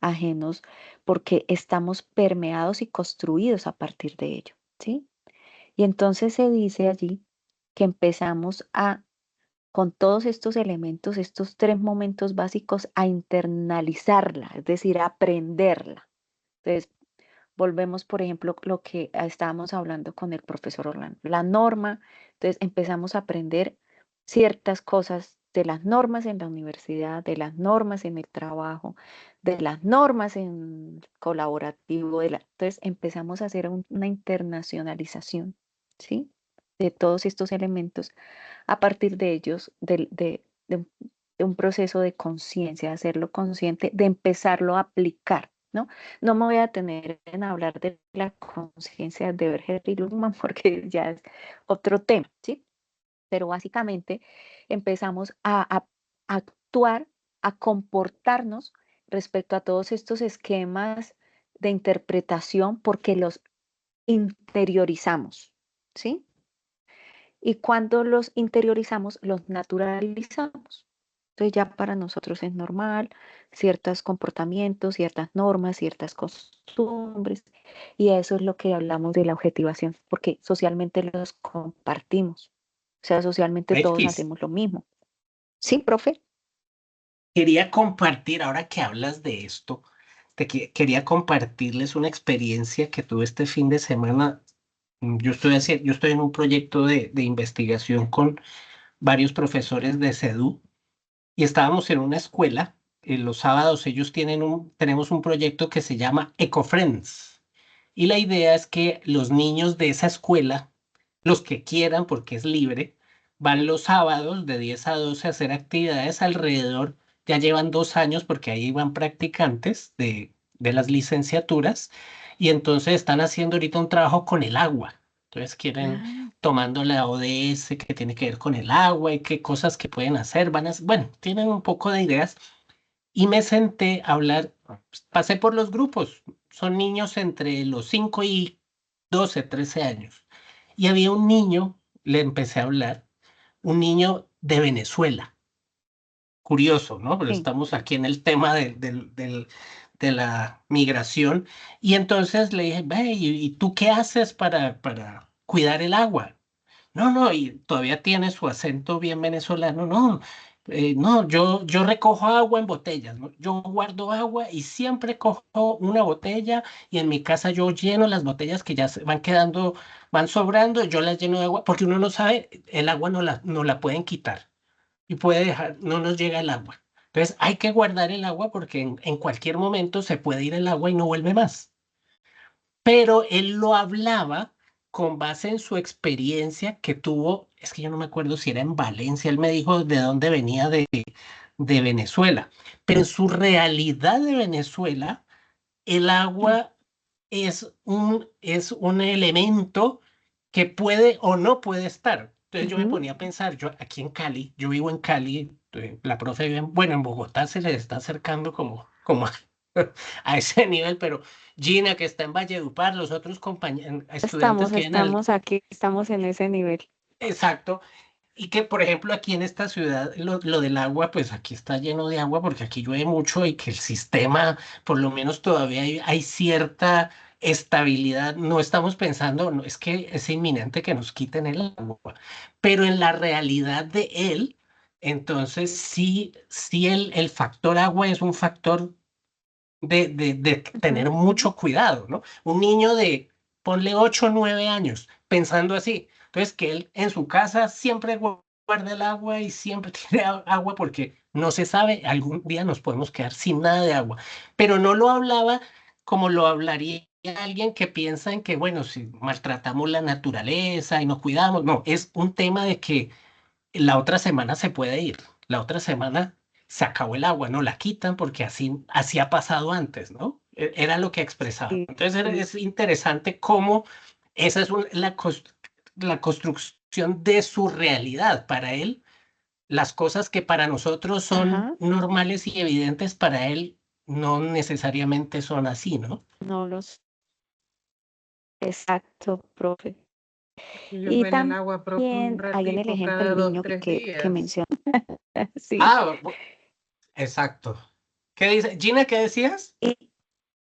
ajenos porque estamos permeados y construidos a partir de ello, ¿sí? Y entonces se dice allí que empezamos a, con todos estos elementos, estos tres momentos básicos, a internalizarla, es decir, a aprenderla. Entonces, volvemos, por ejemplo, lo que estábamos hablando con el profesor Orlando, la norma. Entonces empezamos a aprender ciertas cosas de las normas en la universidad, de las normas en el trabajo, de las normas en colaborativo. Entonces empezamos a hacer una internacionalización, ¿sí? De todos estos elementos a partir de ellos, de un proceso de conciencia, de hacerlo consciente, de empezarlo a aplicar, ¿no? No me voy a tener en hablar de la conciencia de Berger y Luhmann porque ya es otro tema, ¿sí? Pero básicamente empezamos a actuar, a comportarnos respecto a todos estos esquemas de interpretación porque los interiorizamos, ¿sí? Y cuando los interiorizamos, los naturalizamos. Entonces ya para nosotros es normal ciertos comportamientos, ciertas normas, ciertas costumbres. Y eso es lo que hablamos de la objetivación, porque socialmente los compartimos. O sea, socialmente todos Belkis, hacemos lo mismo. Sí, profe. quería compartir, ahora que hablas de esto, quería compartirles una experiencia que tuve este fin de semana. Yo estoy en un proyecto de investigación con varios profesores de CEDU y estábamos en una escuela. Los sábados ellos tenemos un proyecto que se llama EcoFriends. Y la idea es que los niños de esa escuela, los que quieran, porque es libre, van los sábados de 10 a 12 a hacer actividades alrededor. Ya llevan 2 años porque ahí van practicantes de las licenciaturas y entonces están haciendo ahorita un trabajo con el agua. Entonces quieren Ah, tomando la ODS que tiene que ver con el agua y qué cosas que pueden hacer. Bueno, tienen un poco de ideas y me senté a hablar, pasé por los grupos, son niños entre los 5 y 12, 13 años. Y había un niño, le empecé a hablar, un niño de Venezuela. Curioso, ¿no? Pero sí. estamos aquí en el tema de la migración. Y entonces le dije, ve, ¿y tú qué haces para cuidar el agua? No, no, y todavía tiene su acento bien venezolano. No, no, yo recojo agua en botellas, ¿no? Yo guardo agua y siempre cojo una botella y en mi casa yo lleno las botellas que ya se van quedando, van sobrando, yo las lleno de agua porque uno no sabe, el agua no la pueden quitar y puede dejar, no nos llega el agua. Entonces hay que guardar el agua porque en cualquier momento se puede ir el agua y no vuelve más, pero él lo hablaba con base en su experiencia que tuvo, es que yo no me acuerdo si era en Valencia, él me dijo de dónde venía de Venezuela, pero en su realidad de Venezuela, el Mm, agua es un elemento que puede o no puede estar. Entonces yo me ujú. ponía a pensar, yo aquí en Cali, yo vivo en Cali, la profe vive bueno, en Bogotá se le está acercando como a ese nivel, pero Gina que está en Valledupar, los otros compañeros, estudiantes que vienen Estamos aquí, estamos en ese nivel. exacto, y que, por ejemplo, aquí en esta ciudad, lo del agua, pues aquí está lleno de agua porque aquí llueve mucho y que el sistema, por lo menos todavía hay cierta estabilidad. No estamos pensando, no, es que es inminente que nos quiten el agua, pero en la realidad de él, entonces sí el factor agua es un factor de tener Ujú. mucho cuidado, ¿no? Un niño de, ponle 8 o 9 años, pensando así. Entonces, que él en su casa siempre guarda el agua y siempre tiene agua porque no se sabe, algún día nos podemos quedar sin nada de agua. Pero no lo hablaba como lo hablaría alguien que piensa en que, bueno, si maltratamos la naturaleza y nos cuidamos, no, es un tema de que la otra semana se puede ir. La otra semana se acabó el agua, no la quitan porque así ha pasado antes, ¿no? Era lo que expresaba. Sí, Entonces sí. es interesante cómo esa es la construcción de su realidad. Para él, las cosas que para nosotros son Ajá, normales y evidentes, para él no necesariamente son así, ¿no? no los, exacto, profe. Ellos Y ven el agua, profe, un también hay en el ratico ejemplo cada el dos, niño tres que días. menciona, sí. Ah, exacto. ¿Qué dice? Gina, ¿qué decías? Y,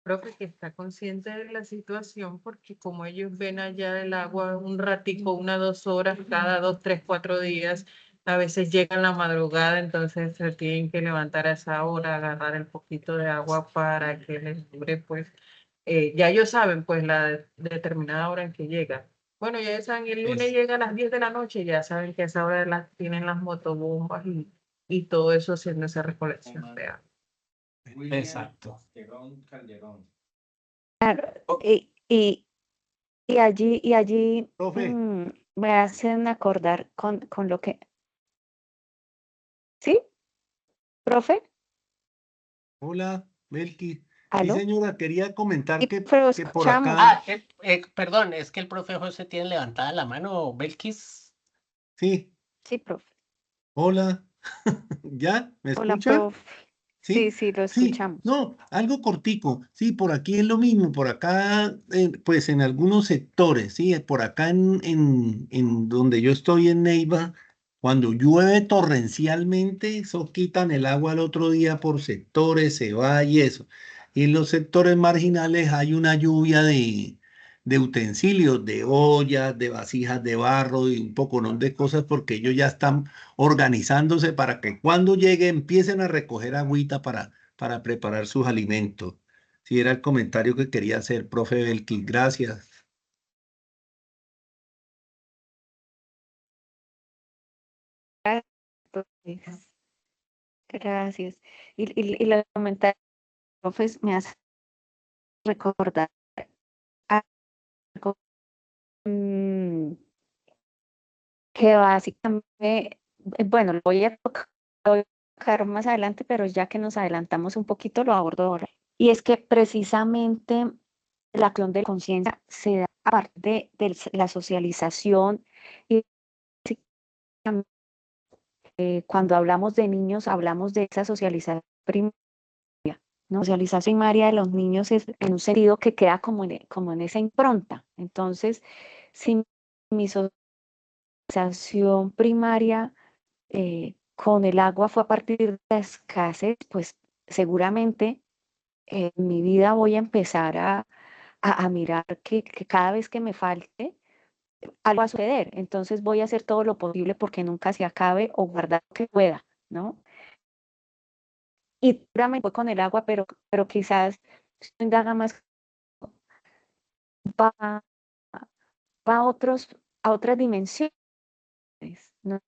Profe, que está consciente de la situación porque como ellos ven allá el agua un ratico, 1, 2 horas, cada 2, 3, 4 días, a veces llegan la madrugada, entonces se tienen que levantar a esa hora, agarrar el poquito de agua para que les dure, pues, ya ellos saben, pues, la determinada hora en que llega. Bueno, ya saben, el lunes Es, llega a las 10 de la noche, ya saben que a esa hora tienen las motobombas y todo eso haciendo esa recolección de agua. exacto. claro, Oh, y allí Profe, me hacen acordar con lo que, ¿sí, profe? hola, Belki. Sí, ¿Aló? señora, quería comentar Sí, pero que por escuchamos. acá, perdón, es que el profe José tiene levantada la mano, Belkis. sí, Sí, profe. hola, ¿ya? ¿Me Hola, escucha? profe. Sí, ¿Sí? sí, lo Sí, escuchamos. no, algo cortico. Sí, por aquí es lo mismo. Por acá, pues en algunos sectores, sí, por acá en donde yo estoy en Neiva, cuando llueve torrencialmente, eso quitan el agua al otro día por sectores, se va y eso. Y en los sectores marginales hay una lluvia de utensilios, de ollas, de vasijas de barro y un poco de cosas porque ellos ya están organizándose para que cuando llegue empiecen a recoger agüita para preparar sus alimentos. Sí, era el comentario que quería hacer, profe Belkin. Gracias. Gracias. Gracias. Y los comentarios, profes, me hacen recordar algo que básicamente, bueno, lo voy a tocar más adelante, pero ya que nos adelantamos un poquito, lo abordo ahora. Y es que precisamente la acción de conciencia se da a partir de la socialización y cuando hablamos de niños, hablamos de esa socialización primaria, ¿no? Socialización primaria de los niños es en un sentido que queda como en esa impronta. Entonces, si mi socialización primaria con el agua fue a partir de la escasez, pues seguramente en mi vida voy a empezar a mirar que cada vez que me falte, algo va a suceder. Entonces voy a hacer todo lo posible porque nunca se acabe o guardar lo que pueda, ¿no? Y seguramente voy con el agua, pero quizás si uno indaga más, va, va a otras dimensiones, ¿no?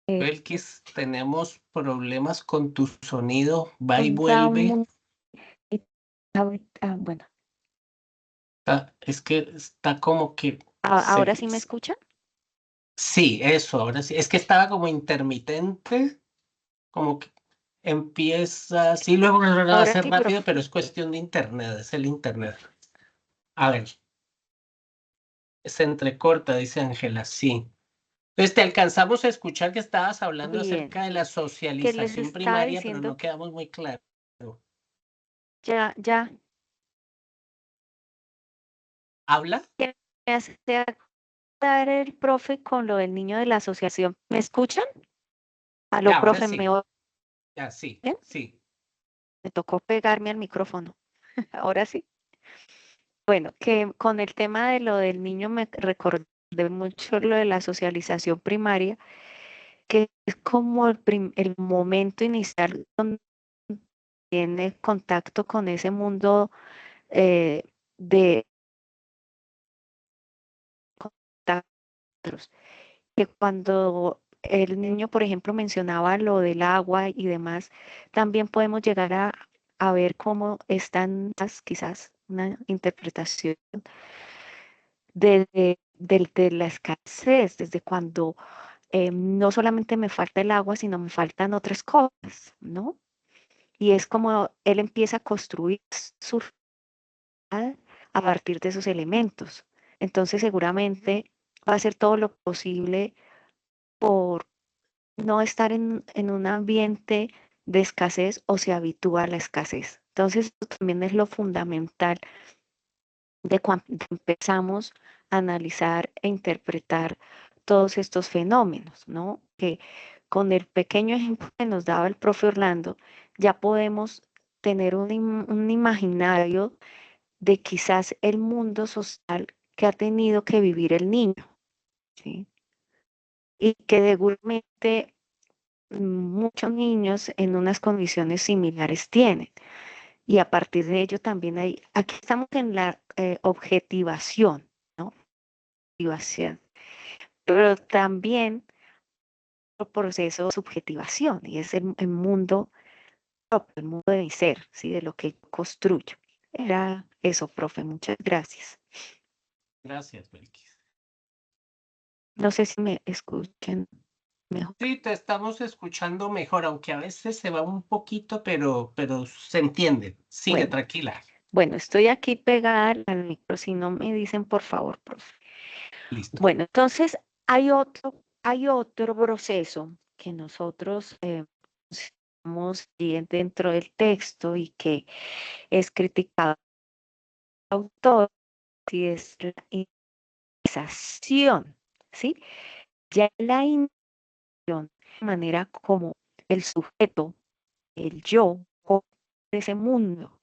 Belkis, tenemos problemas con tu sonido, va y Va un vuelve. mundo, bueno, Es que está como que ahora sí me escuchan. sí, eso, ahora sí. Es que estaba como intermitente, como que empieza, sí, luego lo Ahora hace sí, rápido, profe. pero es cuestión de internet, es el internet. A ver, se entrecorta, dice Ángela, sí. Entonces te alcanzamos a escuchar que estabas hablando Bien, acerca de la que les socialización estaba primaria, pero diciendo no quedamos muy claro. ya ¿Habla? que me hace acordar el profe con lo del niño de la asociación. ¿Me escuchan? Aló, Ya, ahora profe, ¿me sí, oyen? ya sí, sí. Me tocó pegarme al micrófono. Ahora sí. Bueno, que con el tema de lo del niño me recordé mucho lo de la socialización primaria, que es como el momento inicial donde tiene contacto con ese mundo eh, de contactos. Que cuando el niño, por ejemplo, mencionaba lo del agua y demás, también podemos llegar a ver cómo están quizás una interpretación de la escasez, desde cuando no solamente me falta el agua, sino me faltan otras cosas, ¿no? Y es como él empieza a construir su realidad a partir de esos elementos. Entonces seguramente va a hacer todo lo posible por no estar en un ambiente de escasez o se habitúa a la escasez. Entonces, eso también es lo fundamental de cuando empezamos a analizar e interpretar todos estos fenómenos, ¿no? Que con el pequeño ejemplo que nos daba el profe Orlando, ya podemos tener un imaginario de quizás el mundo social que ha tenido que vivir el niño, ¿sí? Y que seguramente muchos niños en unas condiciones similares tienen. Y a partir de ello también hay, aquí estamos en la objetivación, ¿no? Objetivación, pero también el proceso de subjetivación, y es el mundo propio, el mundo de mi ser, ¿sí? De lo que construyo. Era eso, profe, muchas gracias. Gracias, Belkis. No sé si me escuchan mejor. Sí, te estamos escuchando mejor, aunque a veces se va un poquito, pero se entiende. Sigue, Bueno, tranquila. bueno, estoy aquí pegada al micro, si no me dicen por favor, profe. Listo. Bueno, entonces hay otro proceso que nosotros dentro del texto y que es criticado el autor, si es la indemnización, ¿sí? Ya la indemnización, de manera como el sujeto, el yo, de ese mundo,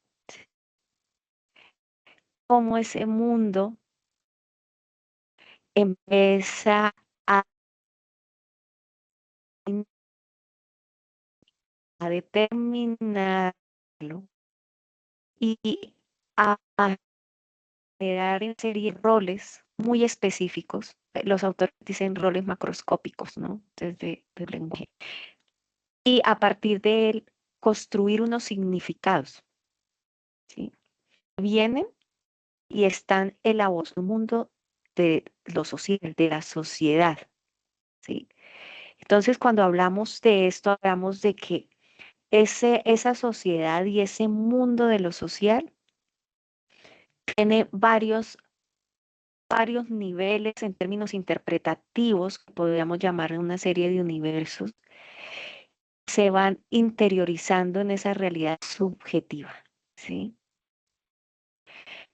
como ese mundo empieza a, a determinarlo y a generar en serie roles muy específicos. Los autores dicen roles macroscópicos, ¿no? Desde el lenguaje. Y a partir de él, construir unos significados, ¿sí? Vienen y están elaborados en un mundo de lo social, de la sociedad, ¿sí? Entonces, cuando hablamos de esto, hablamos de que esa sociedad y ese mundo de lo social tiene varios niveles en términos interpretativos, podríamos llamar una serie de universos, se van interiorizando en esa realidad subjetiva, ¿sí?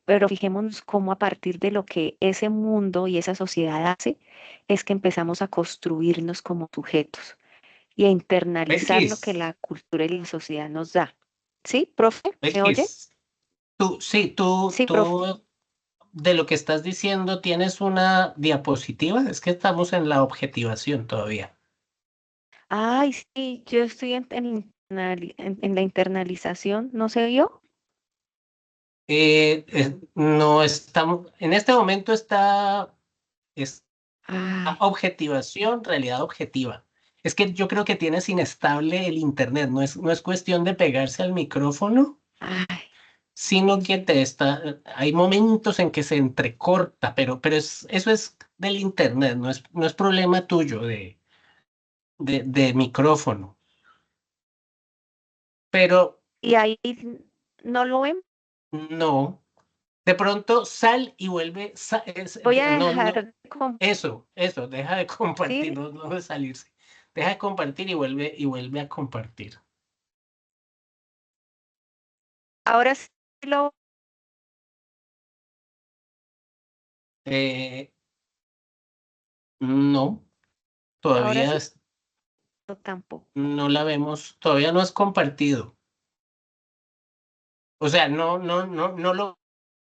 Pero fijémonos cómo a partir de lo que ese mundo y esa sociedad hace, es que empezamos a construirnos como sujetos y a internalizar lo que Belkis, la cultura y la sociedad nos da. ¿Sí, profe? ¿Me oye? Belkis, sí, Sí, profe. tú de lo que estás diciendo tienes una diapositiva. Es que estamos en la objetivación todavía. Ay, sí, yo estoy en la internalización, ¿no se vio? No estamos, en este momento es Ay, objetivación, realidad objetiva. Es que yo creo que tienes inestable el internet, no es cuestión de pegarse al micrófono, ay, sino que hay momentos en que se entrecorta, pero eso es del internet, no es problema tuyo de micrófono. Pero y ahí no lo ven. no, de pronto sal y vuelve, Voy a no, no, dejar con, eso, deja de compartir, sí, no de salirse. Deja de compartir y vuelve a compartir. ahora sí lo, Eh, no, ahora todavía sí, no tampoco. no la vemos, todavía no es compartido. O sea, no lo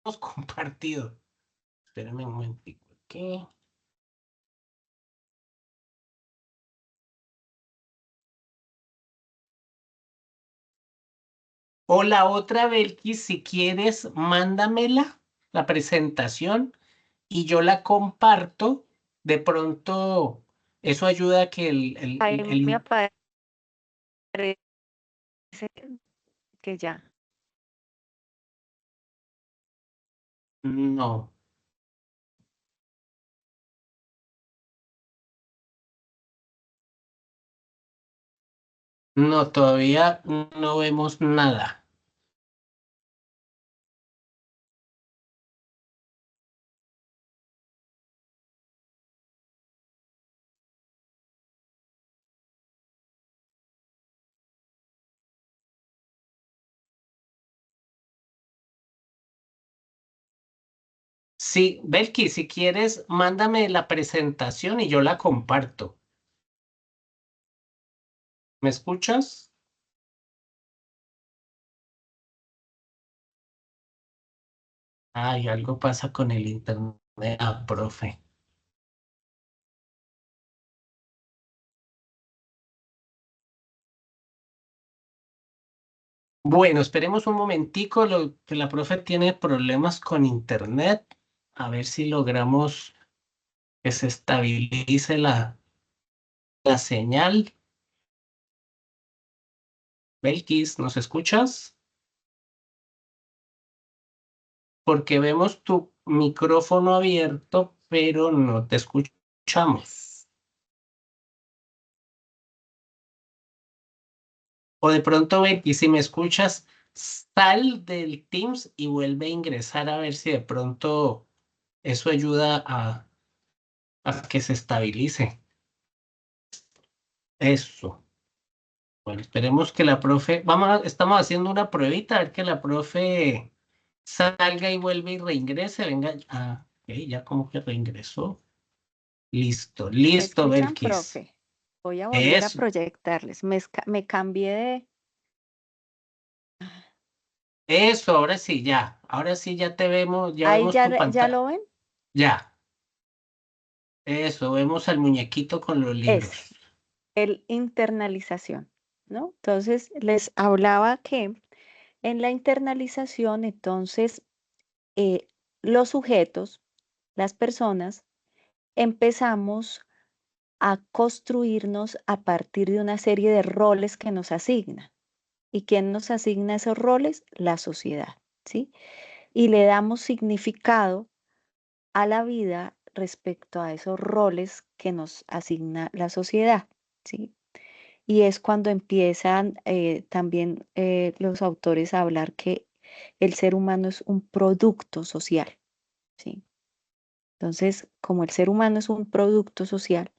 hemos compartido. Espérame un momentico aquí. O la otra, Belkis, si quieres, mándamela, la presentación, y yo la comparto. De pronto, eso ayuda a que Ahí me aparece que ya. no, no, todavía no vemos nada. Sí, Belkis, si quieres, mándame la presentación y yo la comparto. ¿Me escuchas? Ay, algo pasa con el internet. Ah, profe. Bueno, esperemos un momentico, lo que la profe tiene problemas con internet. A ver si logramos que se estabilice la señal. Belkis, ¿nos escuchas? Porque vemos tu micrófono abierto, pero no te escuchamos. O de pronto, Belkis, si me escuchas, sal del Teams y vuelve a ingresar a ver si de pronto eso ayuda a que se estabilice. Eso. Bueno, esperemos que la profe, estamos haciendo una pruebita, a ver que la profe salga y vuelva y reingrese, venga, ok, ya como que reingresó. Listo, ¿Me listo, escuchan, Belkis. profe? Voy a volver a Eso, proyectarles. Me cambié de... eso, ahora sí ya te vemos, ya Ahí vemos tu ya pantalla, lo ven. ya, eso, vemos al muñequito con los Ese, libros. el internalización, ¿no? Entonces, les hablaba que en la internalización, entonces, eh, los sujetos, las personas, empezamos a construirnos a partir de una serie de roles que nos asignan. ¿Y quién nos asigna esos roles? La sociedad, ¿sí? Y le damos significado a la vida respecto a esos roles que nos asigna la sociedad, ¿sí? Y es cuando empiezan también los autores a hablar que el ser humano es un producto social, ¿sí? Entonces, como el ser humano es un producto social,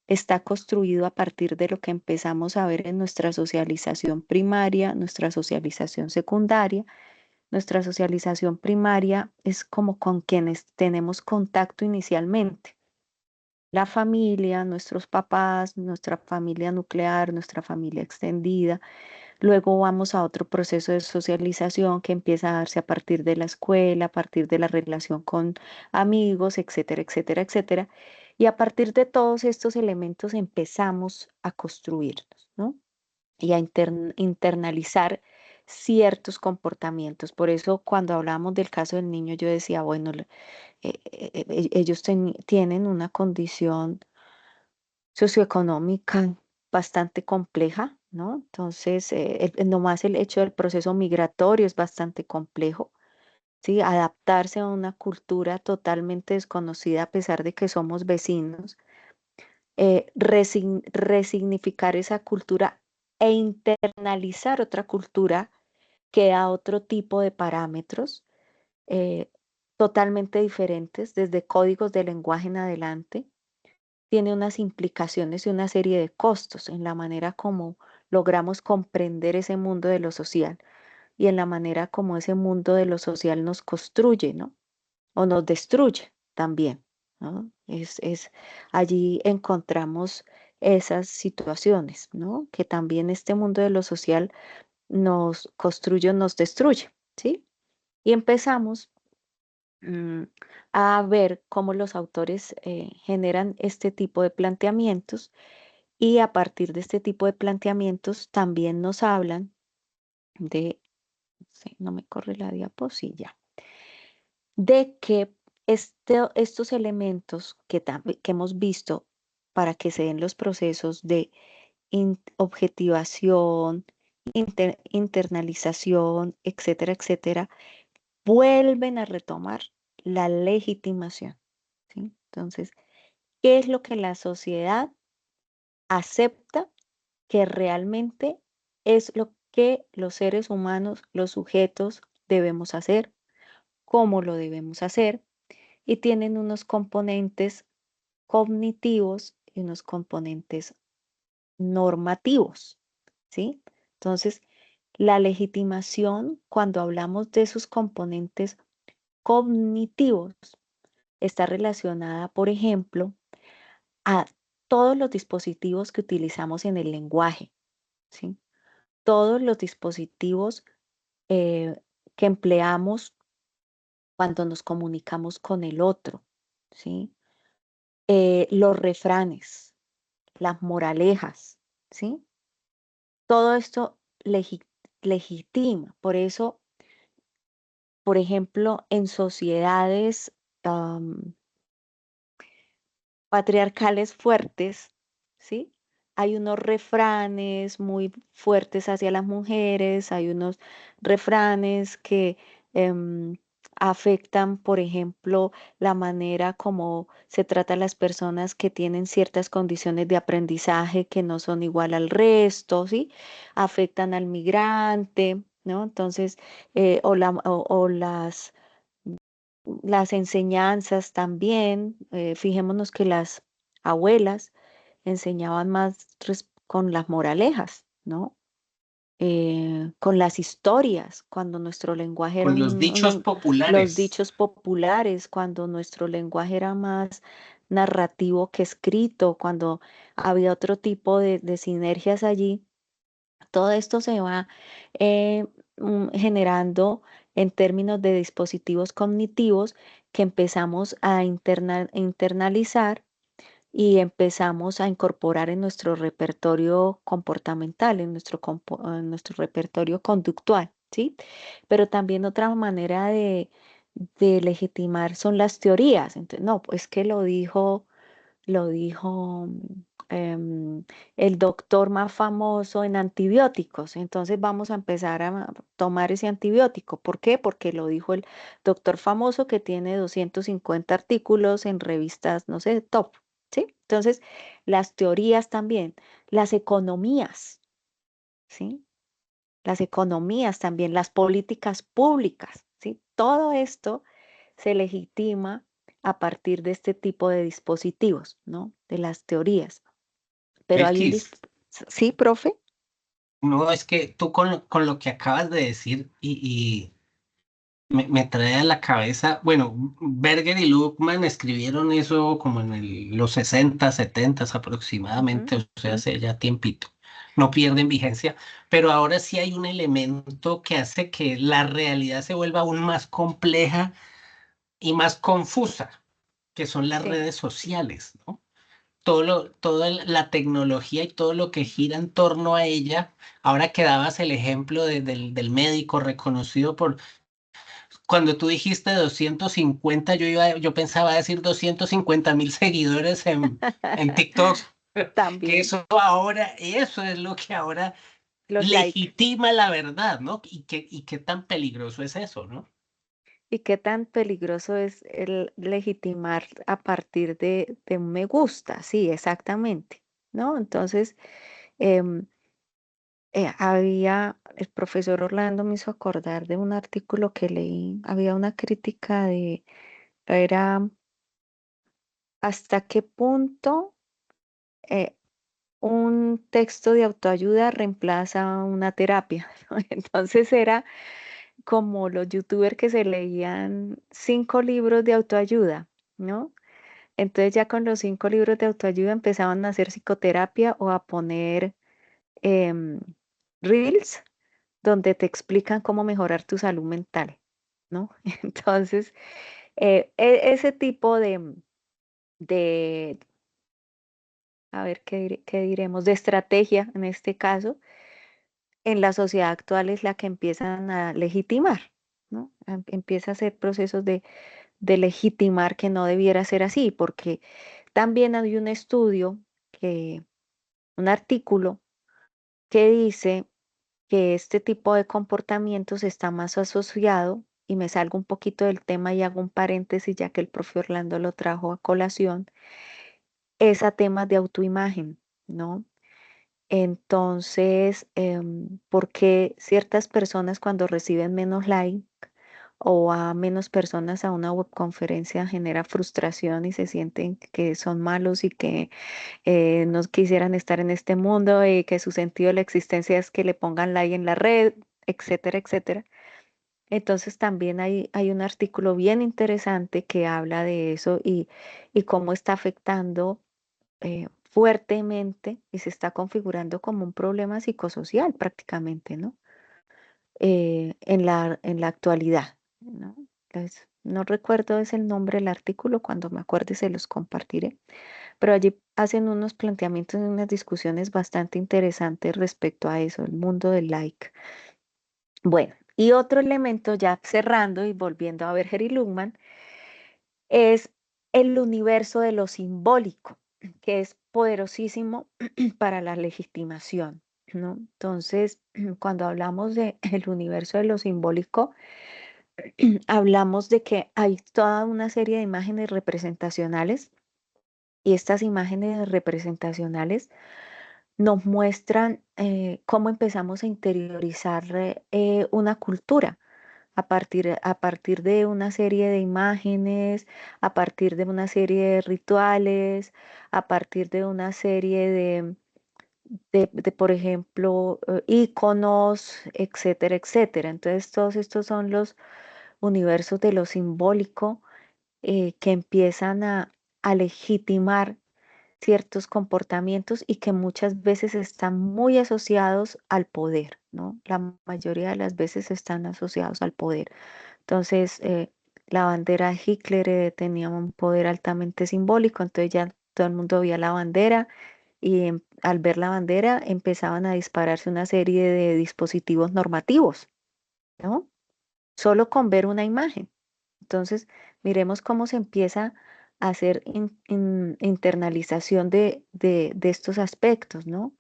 está construido a partir de lo que empezamos a ver en nuestra socialización primaria, nuestra socialización secundaria. Nuestra socialización primaria es como con quienes tenemos contacto inicialmente. La familia, nuestros papás, nuestra familia nuclear, nuestra familia extendida. Luego vamos a otro proceso de socialización que empieza a darse a partir de la escuela, a partir de la relación con amigos, etcétera, etcétera, etcétera. Y a partir de todos estos elementos empezamos a construirnos, ¿no? Y a internalizar ciertos comportamientos. Por eso cuando hablábamos del caso del niño, yo decía, bueno, ellos tienen una condición socioeconómica bastante compleja, ¿no? Entonces, nomás el hecho del proceso migratorio es bastante complejo, ¿sí? Adaptarse a una cultura totalmente desconocida a pesar de que somos vecinos, resignificar esa cultura e internalizar otra cultura que da otro tipo de parámetros eh, totalmente diferentes, desde códigos de lenguaje en adelante, tiene unas implicaciones y una serie de costos en la manera como logramos comprender ese mundo de lo social y en la manera como ese mundo de lo social nos construye, ¿no? O nos destruye también, ¿no? Allí encontramos esas situaciones, ¿no? Que también este mundo de lo social nos construye o nos destruye, ¿sí? Y empezamos mm, a ver cómo los autores generan este tipo de planteamientos y a partir de este tipo de planteamientos también nos hablan de, sí, no me corre la diapositiva, de que estos elementos que hemos visto para que se den los procesos de objetivación, internalización, etcétera, etcétera, vuelven a retomar la legitimación, ¿sí? Entonces, ¿qué es lo que la sociedad acepta que realmente es lo que los seres humanos, los sujetos, debemos hacer, cómo lo debemos hacer? Y tienen unos componentes cognitivos y unos componentes normativos, ¿sí? Entonces, la legitimación, cuando hablamos de esos componentes cognitivos, está relacionada, por ejemplo, a todos los dispositivos que utilizamos en el lenguaje, ¿sí? Todos los dispositivos eh, que empleamos cuando nos comunicamos con el otro, ¿sí? Los refranes, las moralejas, ¿sí? Todo esto legitima. Por eso, por ejemplo, en sociedades patriarcales fuertes, ¿sí? Hay unos refranes muy fuertes hacia las mujeres, hay unos refranes que afectan, por ejemplo, la manera como se trata a las personas que tienen ciertas condiciones de aprendizaje que no son igual al resto, ¿sí? Afectan al migrante, ¿no? Entonces, o las enseñanzas también, fijémonos que las abuelas enseñaban más con las moralejas, ¿no? Con las historias, cuando nuestro lenguaje era Con los dichos los populares. dichos populares, cuando nuestro lenguaje era más narrativo que escrito, cuando había otro tipo de sinergias allí. Todo esto se va eh, generando en términos de dispositivos cognitivos que empezamos a internalizar y empezamos a incorporar en nuestro repertorio comportamental, en nuestro repertorio conductual, ¿sí? Pero también otra manera de legitimar son las teorías. Entonces, no, pues que lo dijo em, el doctor más famoso en antibióticos. Entonces vamos a empezar a tomar ese antibiótico. ¿Por qué? Porque lo dijo el doctor famoso que tiene 250 artículos en revistas, no sé, top. ¿Sí? Entonces, las teorías también, las economías, ¿sí? Las economías también, las políticas públicas, ¿sí? Todo esto se legitima a partir de este tipo de dispositivos, ¿no? De las teorías. Pero hay un... Belkis, Sí, profe. no, es que tú con lo que acabas de decir y me trae a la cabeza, bueno, Berger y Luhmann escribieron eso como en los 60, 70 Ujú, aproximadamente, o sea, hace ya tiempito. No pierden vigencia, pero ahora sí hay un elemento que hace que la realidad se vuelva aún más compleja y más confusa, que son las sí. redes sociales, ¿no? Toda la tecnología y todo lo que gira en torno a ella. Ahora que dabas el ejemplo del médico reconocido por, cuando tú dijiste 250, yo pensaba decir 250.000 seguidores en TikTok, que También eso es lo que ahora los like. legitima la verdad, ¿no? Y qué tan peligroso es eso, ¿no? ¿Y qué tan peligroso es el legitimar a partir de un me gusta? Sí, exactamente, ¿no? Entonces, em, el profesor Orlando me hizo acordar de un artículo que leí, había una crítica era hasta qué punto eh, un texto de autoayuda reemplaza una terapia, ¿no? Entonces era como los youtubers que se leían 5 libros de autoayuda, ¿no? Entonces ya con los 5 libros de autoayuda empezaban a hacer psicoterapia o a poner em, reels donde te explican cómo mejorar tu salud mental, ¿no? Entonces, ese tipo de, a ver, ¿qué diremos? De estrategia, en este caso, en la sociedad actual es la que empiezan a legitimar, ¿no? Empieza a hacer procesos de legitimar que no debiera ser así, porque también hay un estudio, un artículo que dice que este tipo de comportamientos está más asociado, y me salgo un poquito del tema y hago un paréntesis ya que el profe Orlando lo trajo a colación, es a temas de autoimagen, ¿no? Entonces, ¿por qué ciertas personas cuando reciben menos like o a menos personas a una webconferencia genera frustración y se sienten que son malos y que no quisieran estar en este mundo y que su sentido de la existencia es que le pongan like en la red, etcétera, etcétera? Entonces también hay un artículo bien interesante que habla de eso y cómo está afectando fuertemente y se está configurando como un problema psicosocial prácticamente, ¿no? En la actualidad, ¿no? Entonces, no recuerdo es el nombre del artículo, cuando me acuerde se los compartiré, pero allí hacen unos planteamientos y unas discusiones bastante interesantes respecto a eso, el mundo del like. Bueno, y otro elemento ya cerrando y volviendo a ver Gary Lugman es el universo de lo simbólico, que es poderosísimo para la legitimación, ¿no? Entonces, cuando hablamos de el universo de lo simbólico, hablamos de que hay toda una serie de imágenes representacionales y estas imágenes representacionales nos muestran cómo empezamos a interiorizar una cultura a partir de una serie de imágenes, a partir de una serie de rituales, a partir de una serie por ejemplo, íconos, etcétera, etcétera. Entonces, todos estos son los universos de lo simbólico que empiezan a legitimar ciertos comportamientos y que muchas veces están muy asociados al poder, ¿no? La mayoría de las veces están asociados al poder. Entonces, la bandera de Hitler tenía un poder altamente simbólico, entonces ya todo el mundo veía la bandera y al ver la bandera empezaban a dispararse una serie de dispositivos normativos, ¿no? Solo con ver una imagen. Entonces, miremos cómo se empieza a hacer internalización de estos aspectos, ¿no?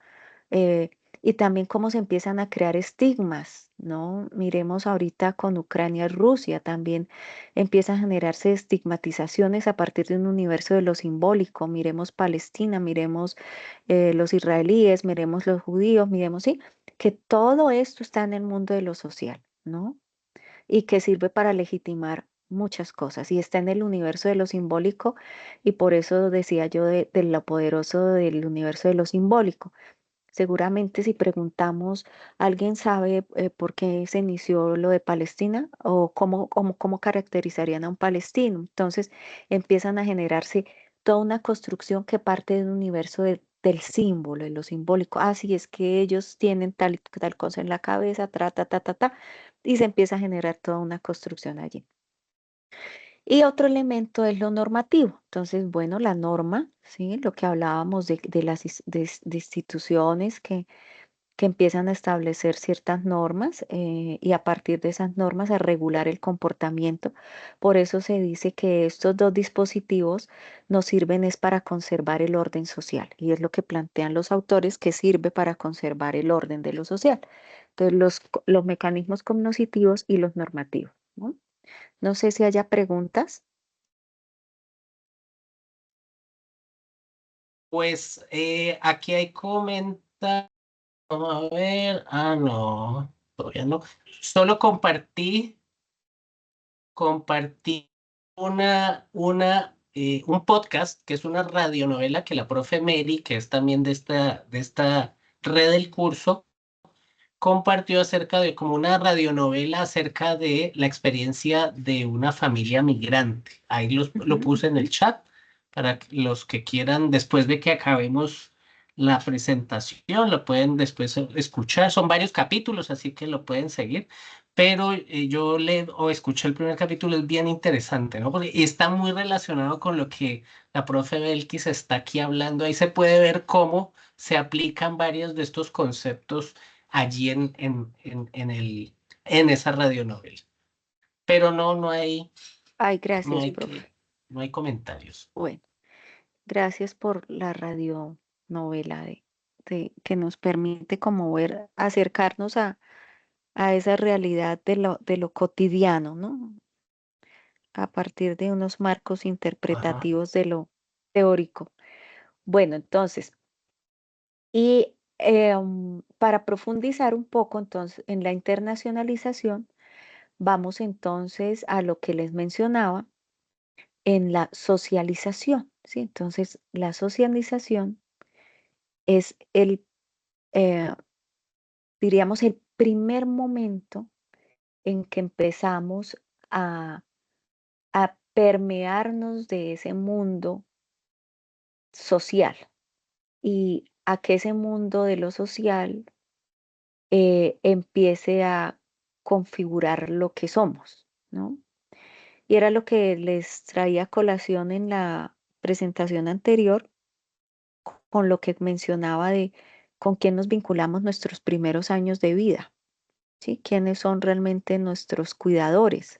Eh, y también cómo se empiezan a crear estigmas, ¿no? Miremos ahorita con Ucrania y Rusia, también empiezan a generarse estigmatizaciones a partir de un universo de lo simbólico. Miremos Palestina, miremos los israelíes, miremos los judíos, miremos, sí, que todo esto está en el mundo de lo social, ¿no? Y que sirve para legitimar muchas cosas y está en el universo de lo simbólico y por eso decía yo de lo poderoso del universo de lo simbólico. Seguramente si preguntamos, ¿alguien sabe por qué se inició lo de Palestina o cómo caracterizarían a un palestino? Entonces empiezan a generarse toda una construcción que parte de un universo del símbolo, de lo simbólico. Así es que ellos tienen tal y tal cosa en la cabeza, y se empieza a generar toda una construcción allí. Y otro elemento es lo normativo. Entonces, bueno, la norma, ¿sí? Lo que hablábamos de las de instituciones que empiezan a establecer ciertas normas y a partir de esas normas a regular el comportamiento. Por eso se dice que estos dos dispositivos nos sirven es para conservar el orden social y es lo que plantean los autores que sirve para conservar el orden de lo social. Entonces, los mecanismos cognitivos y los normativos, ¿no? No sé si haya preguntas. Pues aquí hay comentarios. Vamos a ver. Ah, no, todavía no. Solo compartí un podcast que es una radionovela que la profe Mary, que es también de esta red del curso, compartió acerca de como una radionovela acerca de la experiencia de una familia migrante. Ahí lo Ujú, puse en el chat para que los que quieran, después de que acabemos la presentación, lo pueden después escuchar. Son varios capítulos, así que lo pueden seguir. Pero yo leo o escuché el primer capítulo, es bien interesante, ¿no? Porque está muy relacionado con lo que la profe Belkis está aquí hablando. Ahí se puede ver cómo se aplican varios de estos conceptos allí en esa radionovela. Pero Ay, no gracias, hay profe. no hay comentarios. Bueno, gracias por la radionovela que nos permite como ver, acercarnos a esa realidad de lo cotidiano, ¿no? A partir de unos marcos Ajá. interpretativos de lo teórico. Bueno, entonces, y para profundizar un poco entonces en la internacionalización, vamos entonces a lo que les mencionaba en la socialización, ¿sí? Entonces, la socialización es eh, diríamos, el primer momento en que empezamos a permearnos de ese mundo social y a que ese mundo de lo social empiece a configurar lo que somos, ¿no? Y era lo que les traía a colación en la presentación anterior, con lo que mencionaba de con quién nos vinculamos nuestros primeros años de vida, ¿sí? ¿Quiénes son realmente nuestros cuidadores?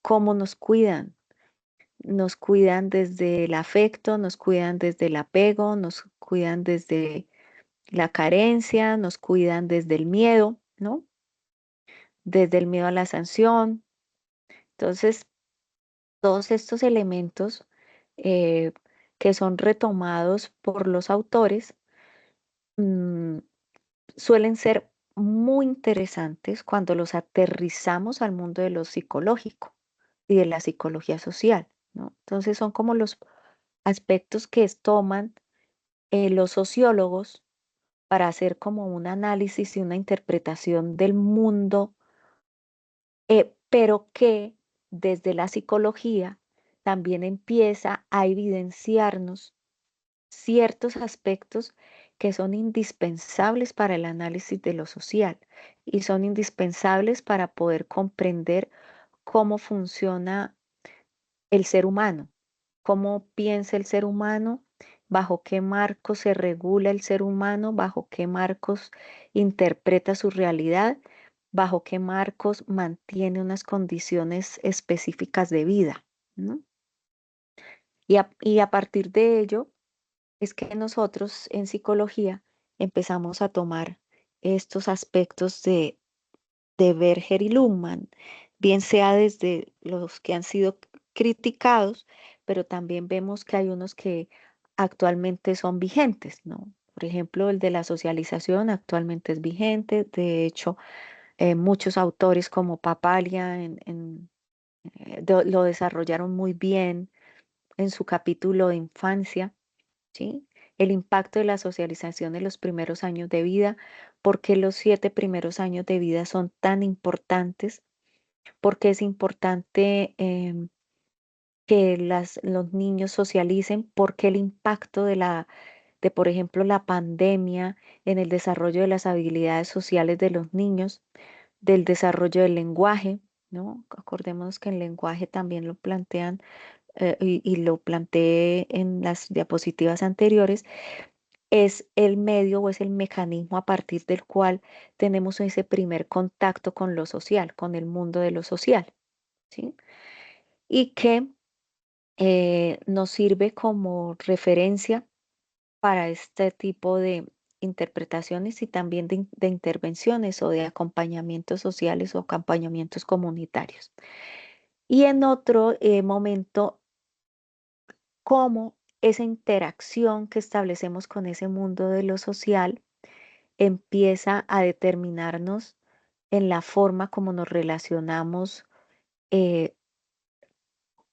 ¿Cómo nos cuidan? Nos cuidan desde el afecto, nos cuidan desde el apego, nos cuidan desde la carencia, nos cuidan desde el miedo, ¿no? Desde el miedo a la sanción. Entonces, todos estos elementos eh, que son retomados por los autores mm, suelen ser muy interesantes cuando los aterrizamos al mundo de lo psicológico y de la psicología social, ¿no? Entonces son como los aspectos que toman los sociólogos para hacer como un análisis y una interpretación del mundo, pero que desde la psicología también empieza a evidenciarnos ciertos aspectos que son indispensables para el análisis de lo social y son indispensables para poder comprender cómo funciona el ser humano, cómo piensa el ser humano, bajo qué marcos se regula el ser humano, bajo qué marcos interpreta su realidad, bajo qué marcos mantiene unas condiciones específicas de vida, ¿no? Y a partir de ello es que nosotros en psicología empezamos a tomar estos aspectos de Berger y Luhmann, bien sea desde los que han sido criticados, pero también vemos que hay unos que actualmente son vigentes, ¿no? Por ejemplo, el de la socialización actualmente es vigente. De hecho, muchos autores como Papalia lo desarrollaron muy bien en su capítulo de infancia, ¿sí? El impacto de la socialización en los primeros años de vida, por qué los 7 primeros años de vida son tan importantes, por qué es importante que los niños socialicen, por qué el impacto de, por ejemplo, la pandemia en el desarrollo de las habilidades sociales de los niños, del desarrollo del lenguaje, ¿no? Acordémonos que el lenguaje también lo plantean y lo planteé en las diapositivas anteriores, es el medio o es el mecanismo a partir del cual tenemos ese primer contacto con lo social, con el mundo de lo social, ¿sí? Y que nos sirve como referencia para este tipo de interpretaciones y también de intervenciones o de acompañamientos sociales o acompañamientos comunitarios. Y en otro momento, cómo esa interacción que establecemos con ese mundo de lo social empieza a determinarnos en la forma como nos relacionamos eh,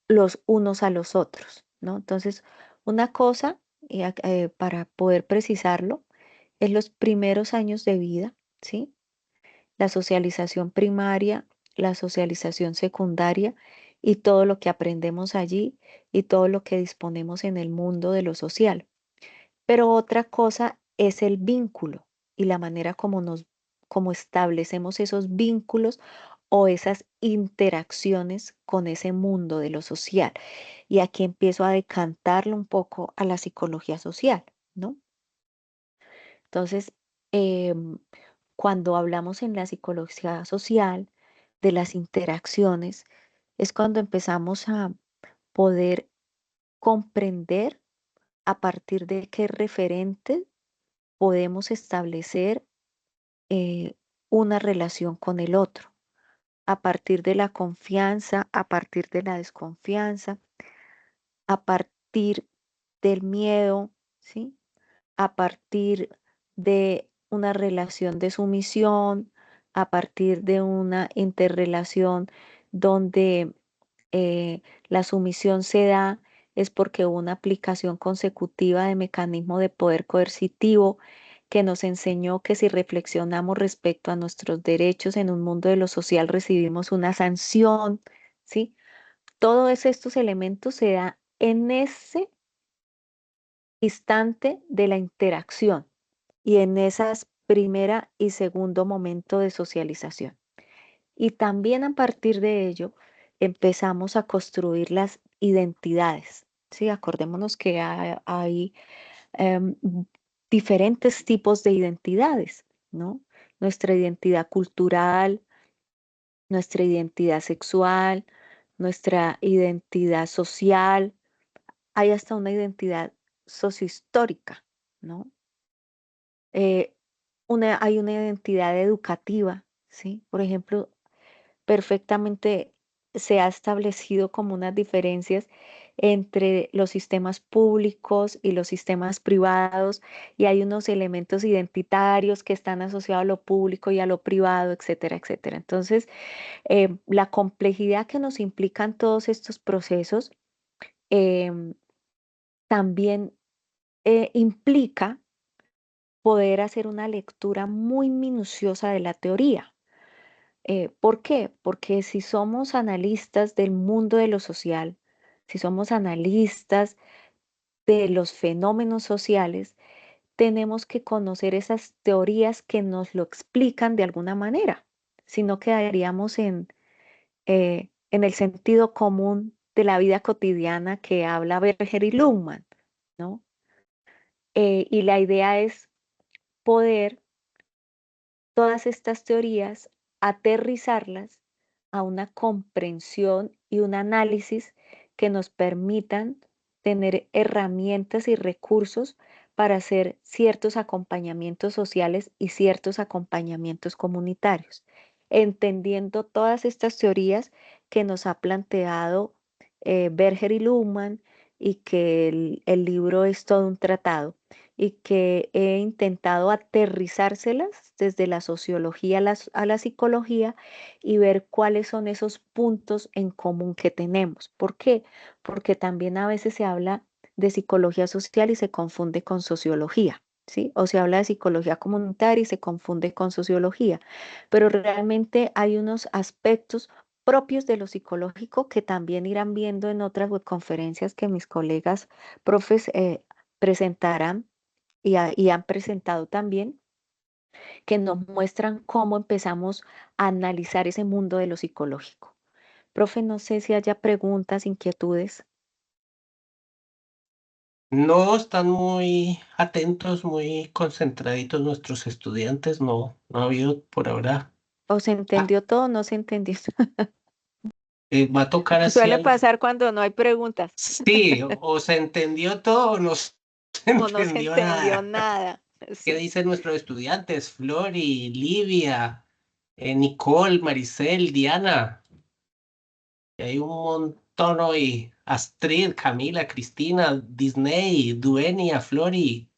los unos a los otros, ¿no? Entonces, una cosa, para poder precisarlo, es los primeros años de vida, ¿sí? La socialización primaria, la socialización secundaria y todo lo que aprendemos allí y todo lo que disponemos en el mundo de lo social. Pero otra cosa es el vínculo y la manera como establecemos esos vínculos o esas interacciones con ese mundo de lo social. Y aquí empiezo a decantarlo un poco a la psicología social, ¿no? Entonces, em, cuando hablamos en la psicología social de las interacciones, es cuando empezamos a poder comprender a partir de qué referente podemos establecer una relación con el otro, a partir de la confianza, a partir de la desconfianza, a partir del miedo, ¿sí? A partir de una relación de sumisión, a partir de una interrelación donde la sumisión se da es porque hubo una aplicación consecutiva de mecanismo de poder coercitivo que nos enseñó que si reflexionamos respecto a nuestros derechos en un mundo de lo social recibimos una sanción, ¿sí? Todos estos elementos se dan en ese instante de la interacción y en esas primera y segundo momento de socialización. Y también a partir de ello empezamos a construir las identidades. Sí, acordémonos que hay em, diferentes tipos de identidades, ¿no? Nuestra identidad cultural, nuestra identidad sexual, nuestra identidad social, hay hasta una identidad sociohistórica, ¿no? Eh, hay una identidad educativa, ¿sí? Por ejemplo, perfectamente se ha establecido como unas diferencias entre los sistemas públicos y los sistemas privados, y hay unos elementos identitarios que están asociados a lo público y a lo privado, etcétera, etcétera. Entonces, la complejidad que nos implican todos estos procesos em, también implica poder hacer una lectura muy minuciosa de la teoría. ¿Por qué? Porque si somos analistas del mundo de lo social, si somos analistas de los fenómenos sociales, tenemos que conocer esas teorías que nos lo explican de alguna manera, si no quedaríamos en el sentido común de la vida cotidiana que habla Berger y Luhmann, ¿no? Y la idea es poder todas estas teorías, aterrizarlas a una comprensión y un análisis que nos permitan tener herramientas y recursos para hacer ciertos acompañamientos sociales y ciertos acompañamientos comunitarios, entendiendo todas estas teorías que nos ha planteado Berger y Luhmann, y que el libro es todo un tratado, y que he intentado aterrizárselas desde la sociología a la psicología y ver cuáles son esos puntos en común que tenemos. ¿Por qué? Porque también a veces se habla de psicología social y se confunde con sociología, ¿sí? O se habla de psicología comunitaria y se confunde con sociología, pero realmente hay unos aspectos propios de lo psicológico que también irán viendo en otras conferencias que mis colegas profes presentarán y han presentado también, que nos muestran cómo empezamos a analizar ese mundo de lo psicológico. Profe, no sé si haya preguntas, inquietudes. No, están muy atentos, muy concentraditos nuestros estudiantes. No, no ha habido por ahora. ¿O se Ah, entendió todo o no se entendió? va a tocar así Suele algo. pasar cuando no hay preguntas Sí, o se entendió todo o no se o no se entendió entendió nada. nada. ¿Qué Sí. dicen nuestros estudiantes? Flori, Livia, Nicole, Maricel, Diana. Y hay un montón hoy. Astrid, Camila, Cristina, Disney, Duenia, Flori,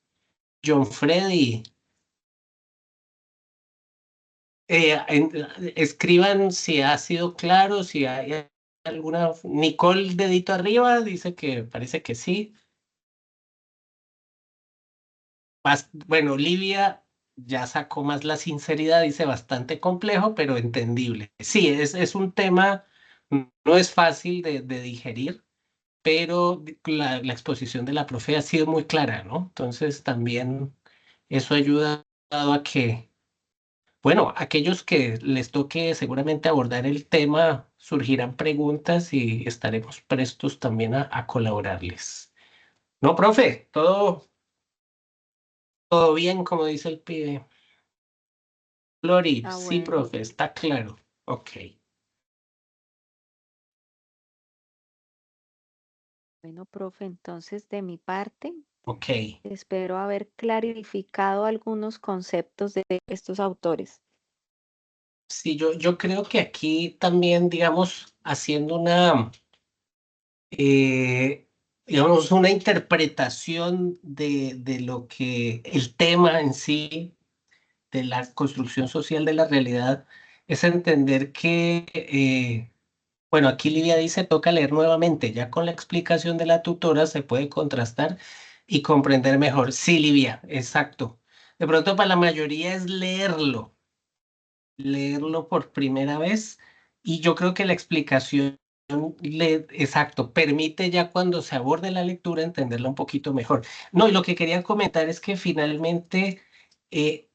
John Freddy. Escriban si ha sido claro, si hay alguna. Nicole, dedito arriba, dice que parece que sí. Bueno, Olivia ya sacó más la sinceridad, dice bastante complejo, pero entendible. Sí, es un tema, no es fácil de digerir, pero la exposición de la profe ha sido muy clara, ¿no? Entonces también eso ha ayudado a que, bueno, aquellos que les toque seguramente abordar el tema, surgirán preguntas y estaremos prestos también a colaborarles. No, profe, todo bien, como dice el pibe. Flori, Ah, sí, bueno. profe, está claro. Ok, Bueno, profe, entonces de mi parte, ok. espero haber clarificado algunos conceptos de estos autores. Sí, yo creo que aquí también, digamos, haciendo digamos, una interpretación de lo que el tema en sí, de la construcción social de la realidad, es entender que, bueno, aquí Lidia dice, toca leer nuevamente, ya con la explicación de la tutora se puede contrastar y comprender mejor. Sí, Livia, exacto. De pronto para la mayoría es leerlo por primera vez y yo creo que la explicación, exacto, permite ya cuando se aborde la lectura entenderla un poquito mejor. No, y lo que quería comentar es que finalmente eh,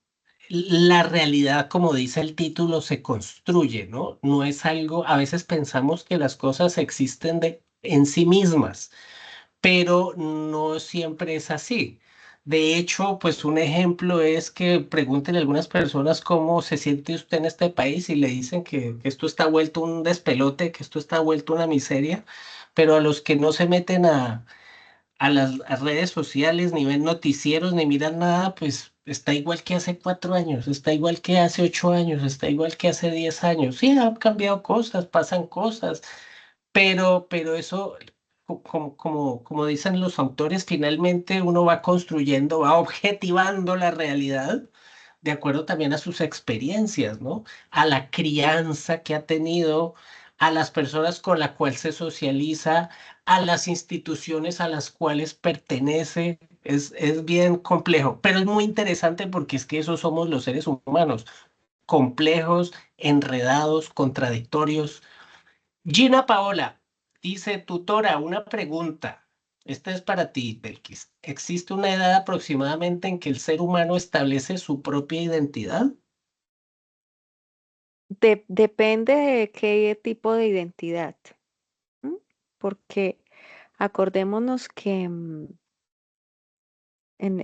la realidad, como dice el título, se construye, ¿no? No es algo, a veces pensamos que las cosas existen en sí mismas, pero no siempre es así. De hecho, pues un ejemplo es que pregúntenle a algunas personas cómo se siente usted en este país y le dicen que esto está vuelto un despelote, que esto está vuelto una miseria, pero a los que no se meten a las redes sociales, ni ven noticieros, ni miran nada, pues está igual que hace 4 años, está igual que hace 8 años, está igual que hace 10 años. Sí, han cambiado cosas, pasan cosas, pero eso, como dicen los autores, finalmente uno va construyendo, va objetivando la realidad de acuerdo también a sus experiencias, ¿no? A la crianza que ha tenido, a las personas con las cuales se socializa, a las instituciones a las cuales pertenece. Es bien complejo, pero es muy interesante porque es que esos somos los seres humanos, complejos, enredados, contradictorios. Gina Paola dice, tutora, una pregunta. Esta es para ti, Belkis. ¿Existe una edad aproximadamente en que el ser humano establece su propia identidad? Depende de qué tipo de identidad, ¿m? Porque acordémonos que en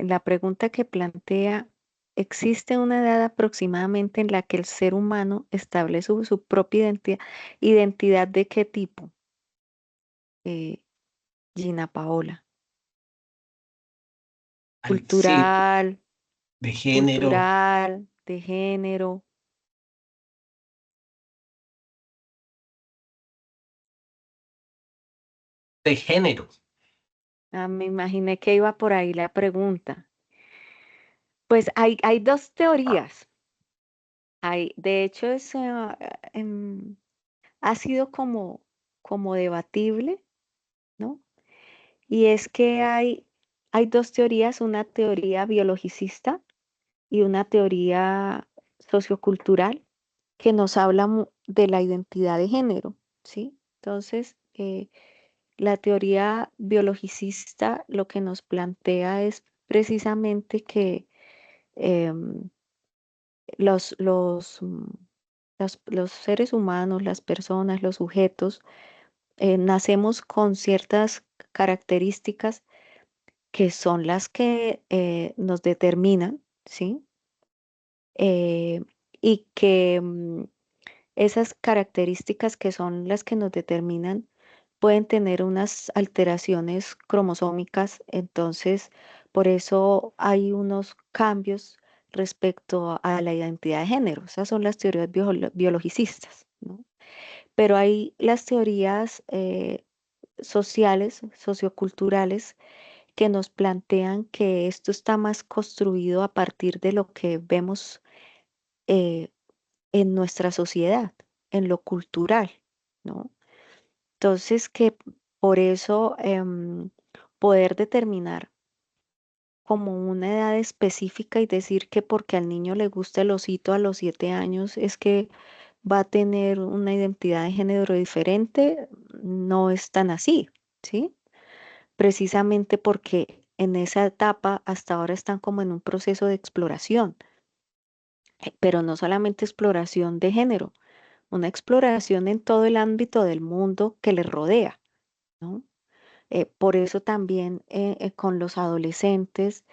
la pregunta que plantea, ¿existe una edad aproximadamente en la que el ser humano establece su propia identidad? ¿Identidad de qué tipo? Eh, Gina Paola. Sí, Cultural, de género, de género. de género. Me imaginé que iba por ahí la pregunta. Pues hay dos teorías. De hecho, ha sido como debatible, ¿no? Y es que hay dos teorías, una teoría biologicista y una teoría sociocultural que nos habla de la identidad de género, ¿sí? Entonces, la teoría biologicista lo que nos plantea es precisamente que em, los, los, mm, los seres humanos, las personas, los sujetos, nacemos con ciertas características que son las que nos determinan, ¿sí? Eh, y que esas características que son las que nos determinan pueden tener unas alteraciones cromosómicas, entonces por eso hay unos cambios respecto a la identidad de género. Esas son las teorías biologicistas, ¿no? Pero hay las teorías sociales, socioculturales, que nos plantean que esto está más construido a partir de lo que vemos eh, en nuestra sociedad, en lo cultural, ¿no? Entonces, que por eso poder determinar como una edad específica y decir que porque al niño le gusta el osito a los 7 años es que va a tener una identidad de género diferente, no es tan así, ¿sí? Precisamente porque en esa etapa hasta ahora están como en un proceso de exploración, pero no solamente exploración de género, una exploración en todo el ámbito del mundo que les rodea, ¿no? Por eso también con los adolescentes,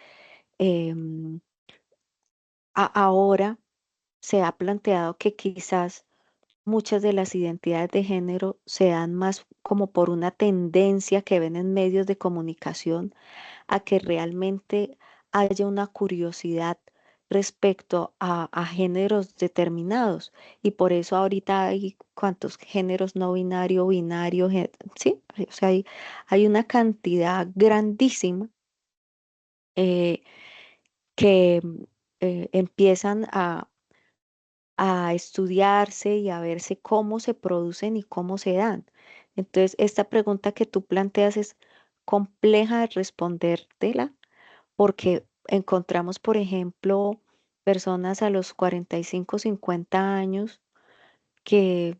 em, ahora se ha planteado que quizás muchas de las identidades de género se dan más como por una tendencia que ven en medios de comunicación a que realmente haya una curiosidad respecto a géneros determinados. Y por eso ahorita hay cuántos géneros no binario, binario, sí, o sea, hay una cantidad grandísima eh, que empiezan a estudiarse y a verse cómo se producen y cómo se dan. Entonces, esta pregunta que tú planteas es compleja de respondértela porque encontramos, por ejemplo, personas a los 45, 50 años que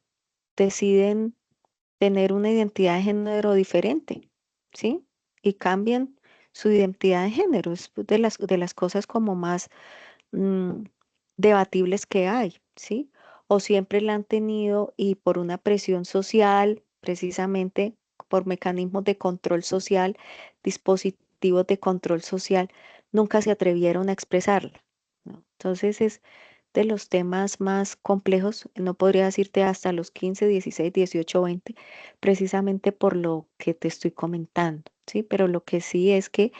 deciden tener una identidad de género diferente, ¿sí? Y cambian su identidad de género. Es de las cosas como más mm, debatibles que hay, ¿sí? O siempre la han tenido y por una presión social, precisamente por mecanismos de control social, dispositivos de control social, nunca se atrevieron a expresarla, ¿no? Entonces es de los temas más complejos, no podría decirte hasta los 15, 16, 18, 20, precisamente por lo que te estoy comentando, ¿sí? Pero lo que sí es que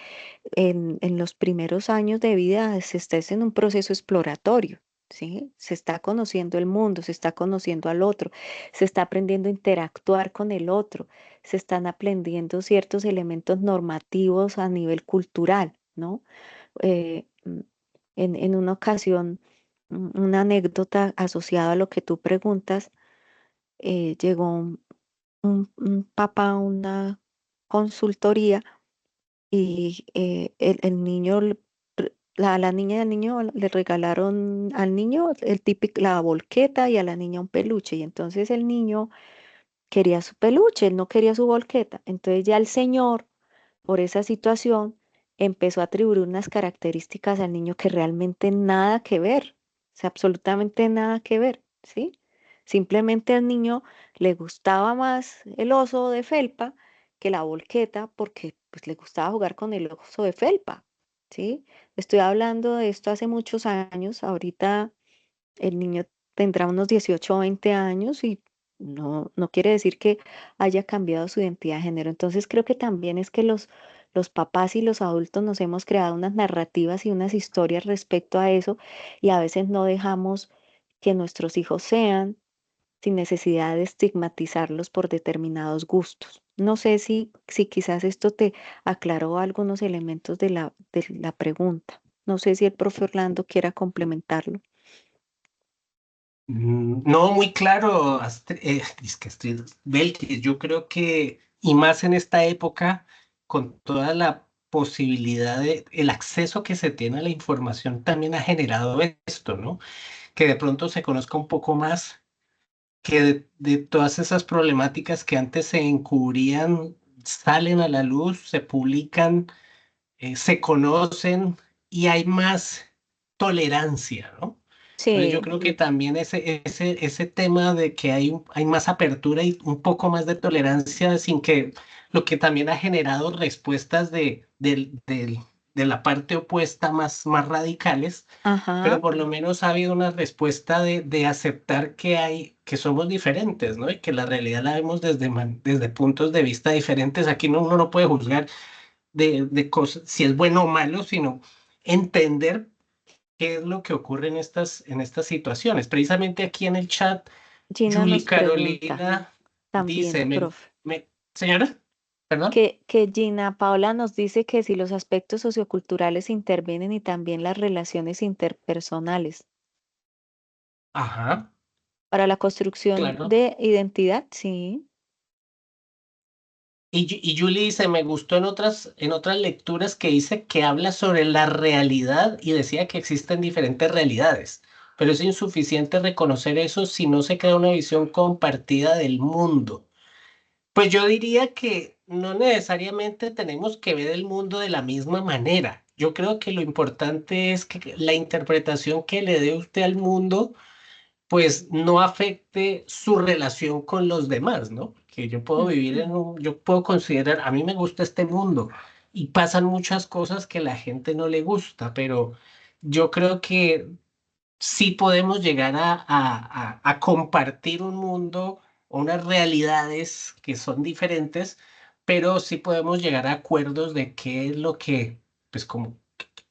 en los primeros años de vida se está en un proceso exploratorio, ¿sí? Se está conociendo el mundo, se está conociendo al otro, se está aprendiendo a interactuar con el otro, se están aprendiendo ciertos elementos normativos a nivel cultural, ¿no? Eh, mm, en una ocasión, una anécdota asociada a lo que tú preguntas, llegó un papá a una consultoría y el niño, la niña y el niño le regalaron al niño el típico, la volqueta y a la niña un peluche. Y entonces el niño quería su peluche, él no quería su volqueta. Entonces ya el señor, por esa situación, empezó a atribuir unas características al niño que realmente nada que ver, o sea, absolutamente nada que ver, ¿sí? Simplemente al niño le gustaba más el oso de felpa que la volqueta porque pues le gustaba jugar con el oso de felpa, ¿sí? Estoy hablando de esto hace muchos años, ahorita el niño tendrá unos 18 o 20 años y no quiere decir que haya cambiado su identidad de género. Entonces creo que también es que los papás y los adultos nos hemos creado unas narrativas y unas historias respecto a eso y a veces no dejamos que nuestros hijos sean sin necesidad de estigmatizarlos por determinados gustos. No sé si quizás esto te aclaró algunos elementos de la pregunta. No sé si el profe Orlando quiera complementarlo. No, muy claro, es que Belkis, yo creo que, y más en esta época, con toda la posibilidad de, el acceso que se tiene a la información también ha generado esto, ¿no? Que de pronto se conozca un poco más, que de todas esas problemáticas que antes se encubrían, salen a la luz, se publican, se conocen y hay más tolerancia, ¿no? Entonces yo Sí, creo que también ese tema de que hay más apertura y un poco más de tolerancia sin que lo que también ha generado respuestas de la parte opuesta más radicales, pero ajá. por lo menos ha habido una respuesta de aceptar que somos diferentes, ¿no? Y que la realidad la vemos desde puntos de vista diferentes. Aquí uno no puede juzgar de cosas, si es bueno o malo, sino entender qué es lo que ocurre en estas situaciones. Precisamente aquí en el chat, Gina Julie nos pregunta Carolina también, dice, profe, señora, perdón. que Gina Paula nos dice que si los aspectos socioculturales intervienen y también las relaciones interpersonales Ajá, para la construcción claro. de identidad, sí, Y Julie dice, me gustó en otras lecturas que dice que habla sobre la realidad y decía que existen diferentes realidades, pero es insuficiente reconocer eso si no se crea una visión compartida del mundo. Pues yo diría que no necesariamente tenemos que ver el mundo de la misma manera. Yo creo que lo importante es que la interpretación que le dé usted al mundo pues no afecte su relación con los demás, ¿no? Que yo puedo vivir yo puedo considerar, a mí me gusta este mundo y pasan muchas cosas que la gente no le gusta, pero yo creo que sí podemos llegar a compartir un mundo, unas realidades que son diferentes, pero sí podemos llegar a acuerdos de qué es lo que, pues como,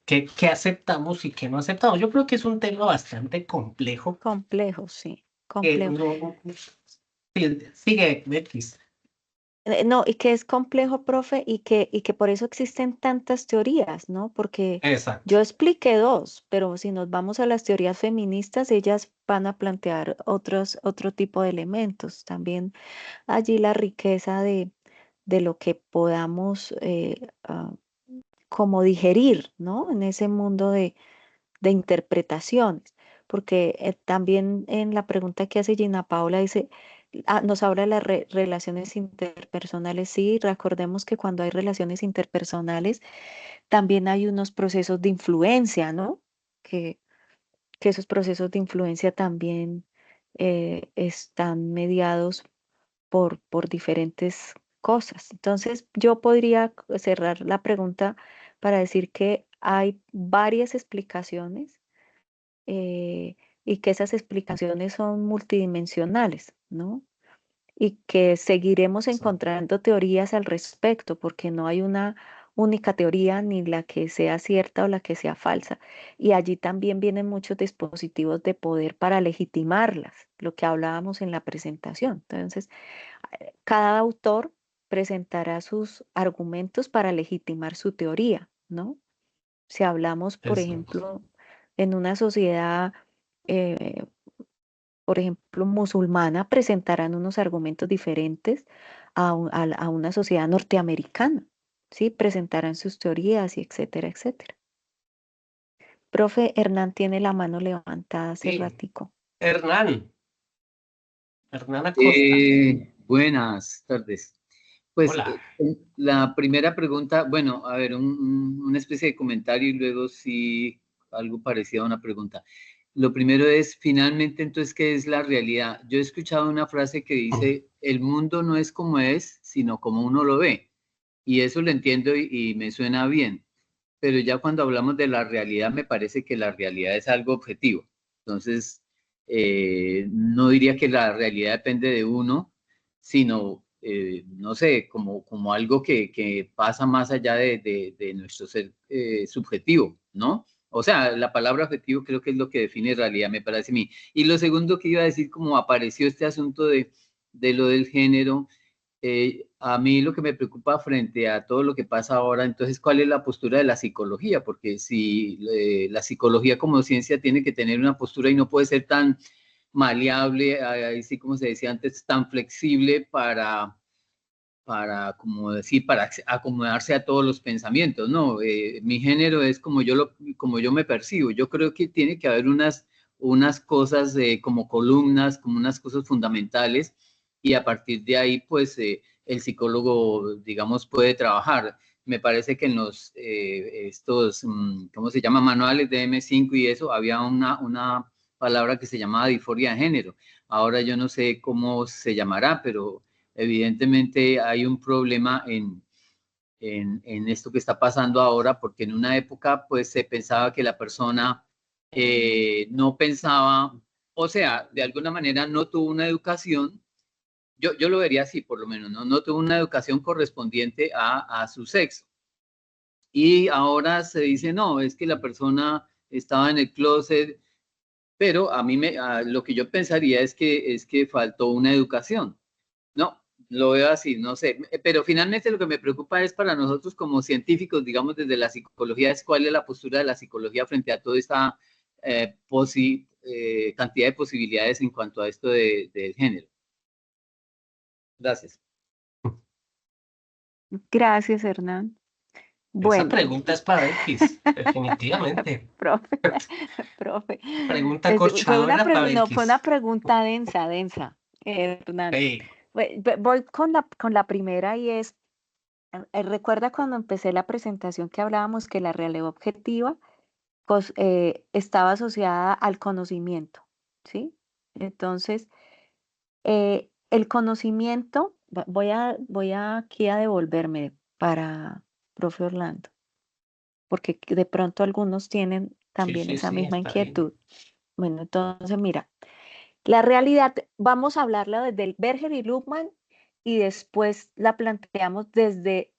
qué aceptamos y qué no aceptamos. Yo creo que es un tema bastante complejo complejo, sí, que complejo. sigue, Beatriz. No, y que es complejo, profe, y que por eso existen tantas teorías, ¿no? Porque Exacto. yo expliqué dos, pero si nos vamos a las teorías feministas, ellas van a plantear otro tipo de elementos. También allí la riqueza de lo que podamos como digerir, ¿no? En ese mundo de interpretaciones, porque también en la pregunta que hace Gina Paula dice, nos habla de las relaciones interpersonales. Sí, recordemos que cuando hay relaciones interpersonales también hay unos procesos de influencia, ¿no? Que, que esos procesos de influencia también están mediados por diferentes cosas. Entonces, yo podría cerrar la pregunta para decir que hay varias explicaciones eh, y que esas explicaciones son multidimensionales, ¿no? Y que seguiremos encontrando teorías al respecto, porque no hay una única teoría, ni la que sea cierta o la que sea falsa. Y allí también vienen muchos dispositivos de poder para legitimarlas, lo que hablábamos en la presentación. Entonces, cada autor presentará sus argumentos para legitimar su teoría, ¿no? Si hablamos, por Exacto. ejemplo, en una sociedad, eh, por ejemplo, musulmana, presentarán unos argumentos diferentes a una sociedad norteamericana, ¿sí? Presentarán sus teorías y etcétera, etcétera. Profe Hernán tiene la mano levantada hace Sí, ratico. Hernán Acosta. Buenas tardes. Pues Hola. la primera pregunta, bueno, a ver, una especie de comentario y luego sí algo parecido a una pregunta. Lo primero es, finalmente, entonces, ¿qué es la realidad? Yo he escuchado una frase que dice, el mundo no es como es, sino como uno lo ve. Y eso lo entiendo y me suena bien. Pero ya cuando hablamos de la realidad, me parece que la realidad es algo objetivo. Entonces, no diría que la realidad depende de uno, sino, no sé, como algo que pasa más allá de nuestro ser subjetivo, ¿no? O sea, la palabra objetivo creo que es lo que define realidad, me parece a mí. Y lo segundo que iba a decir, como apareció este asunto de lo del género, a mí lo que me preocupa frente a todo lo que pasa ahora, entonces, ¿cuál es la postura de la psicología? Porque si la psicología como ciencia tiene que tener una postura y no puede ser tan maleable, así como se decía antes, tan flexible como decir, para acomodarse a todos los pensamientos, ¿no? Mi género es como yo me percibo. Yo creo que tiene que haber unas cosas como columnas, como unas cosas fundamentales, y a partir de ahí, pues, el psicólogo, digamos, puede trabajar. Me parece que en estos, ¿cómo se llama? Manuales de M5 y eso, había una palabra que se llamaba disforia de género. Ahora yo no sé cómo se llamará, pero evidentemente hay un problema en esto que está pasando ahora, porque en una época pues se pensaba que la persona no pensaba, o sea, de alguna manera no tuvo una educación, yo lo vería así por lo menos, no tuvo una educación correspondiente a su sexo. Y ahora se dice, no, es que la persona estaba en el closet, pero lo que yo pensaría es que faltó una educación. No, lo veo así, no sé, pero finalmente lo que me preocupa es para nosotros como científicos, digamos desde la psicología, es cuál es la postura de la psicología frente a toda esta cantidad de posibilidades en cuanto a esto del género. Gracias. Gracias, Hernán. Esa Bueno, pregunta es para X, definitivamente. profe, profe. Pregunta Fue corchadora para no, fue una X. pregunta densa, Hernán. Sí. Voy con la primera y es, recuerda cuando empecé la presentación que hablábamos que la realidad objetiva estaba asociada al conocimiento, ¿sí? Entonces, el conocimiento, voy aquí a devolverme para profe Orlando, porque de pronto algunos tienen Sí, también sí, esa sí, misma está bien. inquietud. Bueno, entonces mira, la realidad, vamos a hablarla desde el Berger y Luhmann y después la planteamos desde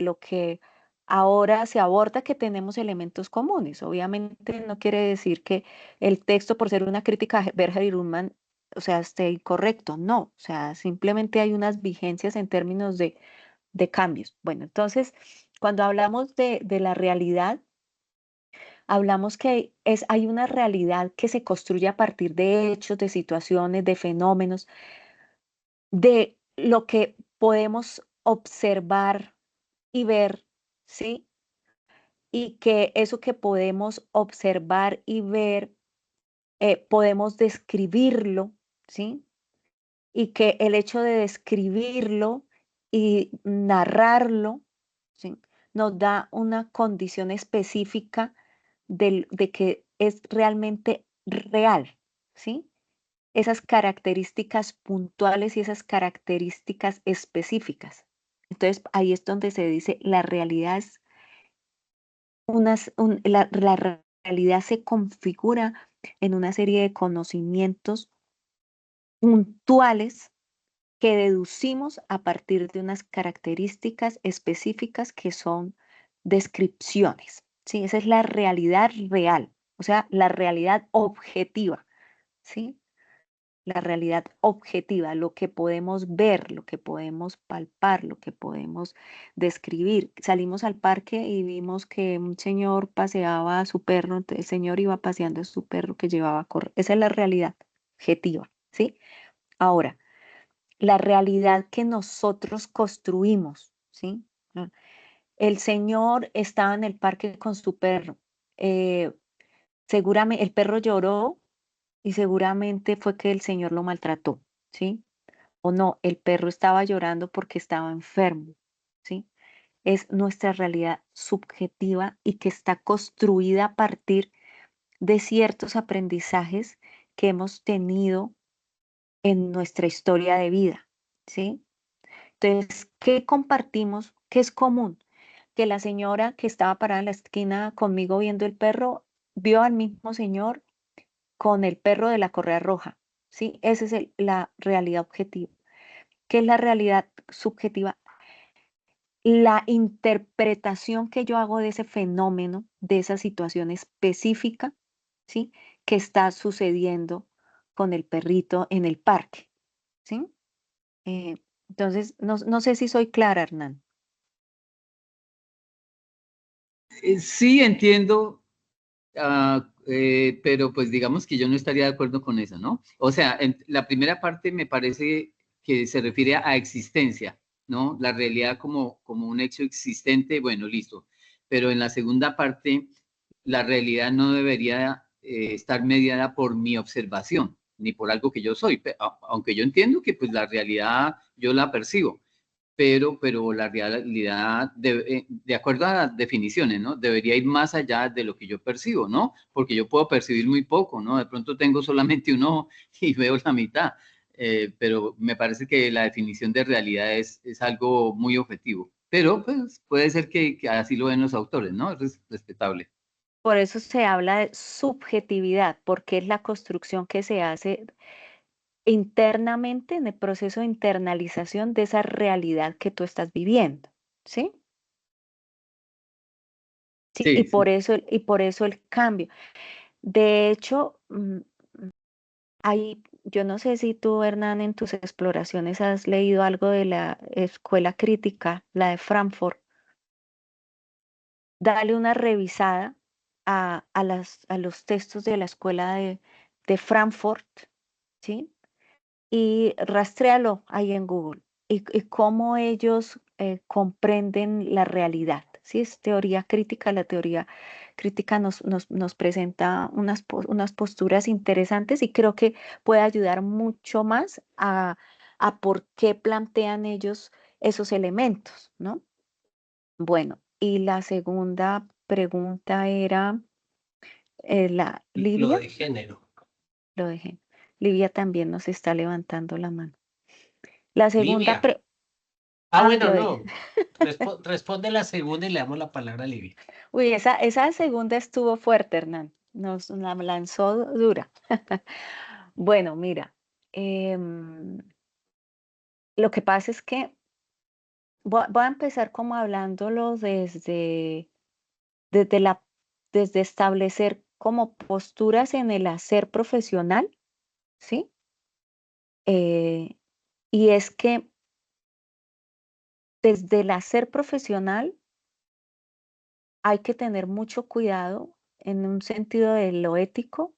lo que ahora se aborda, que tenemos elementos comunes. Obviamente no quiere decir que el texto, por ser una crítica a Berger y Luhmann, o sea, esté incorrecto, no, o sea, simplemente hay unas vigencias en términos de cambios. Bueno, entonces, cuando hablamos de la realidad, hablamos que hay una realidad que se construye a partir de hechos, de situaciones, de fenómenos, de lo que podemos observar y ver, ¿sí? Y que eso que podemos observar y ver, podemos describirlo, ¿sí? Y que el hecho de describirlo y narrarlo, ¿sí? Nos da una condición específica de que es realmente real, ¿sí? Esas características puntuales y esas características específicas. Entonces, ahí es donde se dice la realidad es la realidad se configura en una serie de conocimientos puntuales que deducimos a partir de unas características específicas que son descripciones. ¿Sí? Esa es la realidad real, o sea, la realidad objetiva. ¿Sí? La realidad objetiva, lo que podemos ver, lo que podemos palpar, lo que podemos describir. Salimos al parque y vimos que un señor paseaba a su perro, el señor iba paseando a su perro que llevaba a correr. Esa es la realidad objetiva, ¿sí? Ahora, la realidad que nosotros construimos, ¿sí? el señor estaba en el parque con su perro. Seguramente el perro lloró y seguramente fue que el señor lo maltrató, ¿sí? O no, el perro estaba llorando porque estaba enfermo, ¿sí? Es nuestra realidad subjetiva y que está construida a partir de ciertos aprendizajes que hemos tenido en nuestra historia de vida, ¿sí? Entonces, ¿qué compartimos? ¿Qué es común? Que la señora que estaba parada en la esquina conmigo viendo el perro vio al mismo señor con el perro de la correa roja, ¿sí? Esa es la realidad objetiva. ¿Qué es la realidad subjetiva? La interpretación que yo hago de ese fenómeno, de esa situación específica, ¿sí? Que está sucediendo con el perrito en el parque, ¿sí? Eh, entonces, no sé si soy clara, Hernán. Sí, entiendo, pero pues digamos que yo no estaría de acuerdo con eso, ¿no? O sea, la primera parte me parece que se refiere a existencia, ¿no? La realidad como un hecho existente, bueno, listo. Pero en la segunda parte, la realidad no debería estar mediada por mi observación, ni por algo que yo soy, aunque yo entiendo que pues la realidad yo la percibo, pero la realidad, de acuerdo a las definiciones, ¿no? Debería ir más allá de lo que yo percibo, ¿no? Porque yo puedo percibir muy poco, ¿no? De pronto tengo solamente un ojo y veo la mitad, pero me parece que la definición de realidad es algo muy objetivo. Pero pues puede ser que así lo ven los autores, ¿no? Es respetable. Por eso se habla de subjetividad, porque es la construcción que se hace internamente en el proceso de internalización de esa realidad que tú estás viviendo, ¿sí? Sí, Sí, sí. y por eso el cambio. De hecho, yo no sé si tú, Hernán, en tus exploraciones has leído algo de la escuela crítica, la de Frankfurt. Dale una revisada a los textos de la escuela de Frankfurt, ¿sí? Y rastréalo ahí en Google y cómo ellos comprenden la realidad. ¿Sí? Es teoría crítica. La teoría crítica nos presenta unas posturas interesantes y creo que puede ayudar mucho más a por qué plantean ellos esos elementos, ¿no? Bueno, y la segunda pregunta era, la Lo Livia, de género. lo dejé. Livia también nos está levantando la mano. La segunda Livia. pregunta. Bueno, Lo dejé. no. Responde la segunda y le damos la palabra a Livia. Uy, esa segunda estuvo fuerte, Hernán. Nos la lanzó dura. Bueno, mira, em, lo que pasa es que voy a empezar como hablándolo desde la, desde establecer como posturas en el hacer profesional, ¿sí? Eh, y es que desde el hacer profesional hay que tener mucho cuidado en un sentido de lo ético,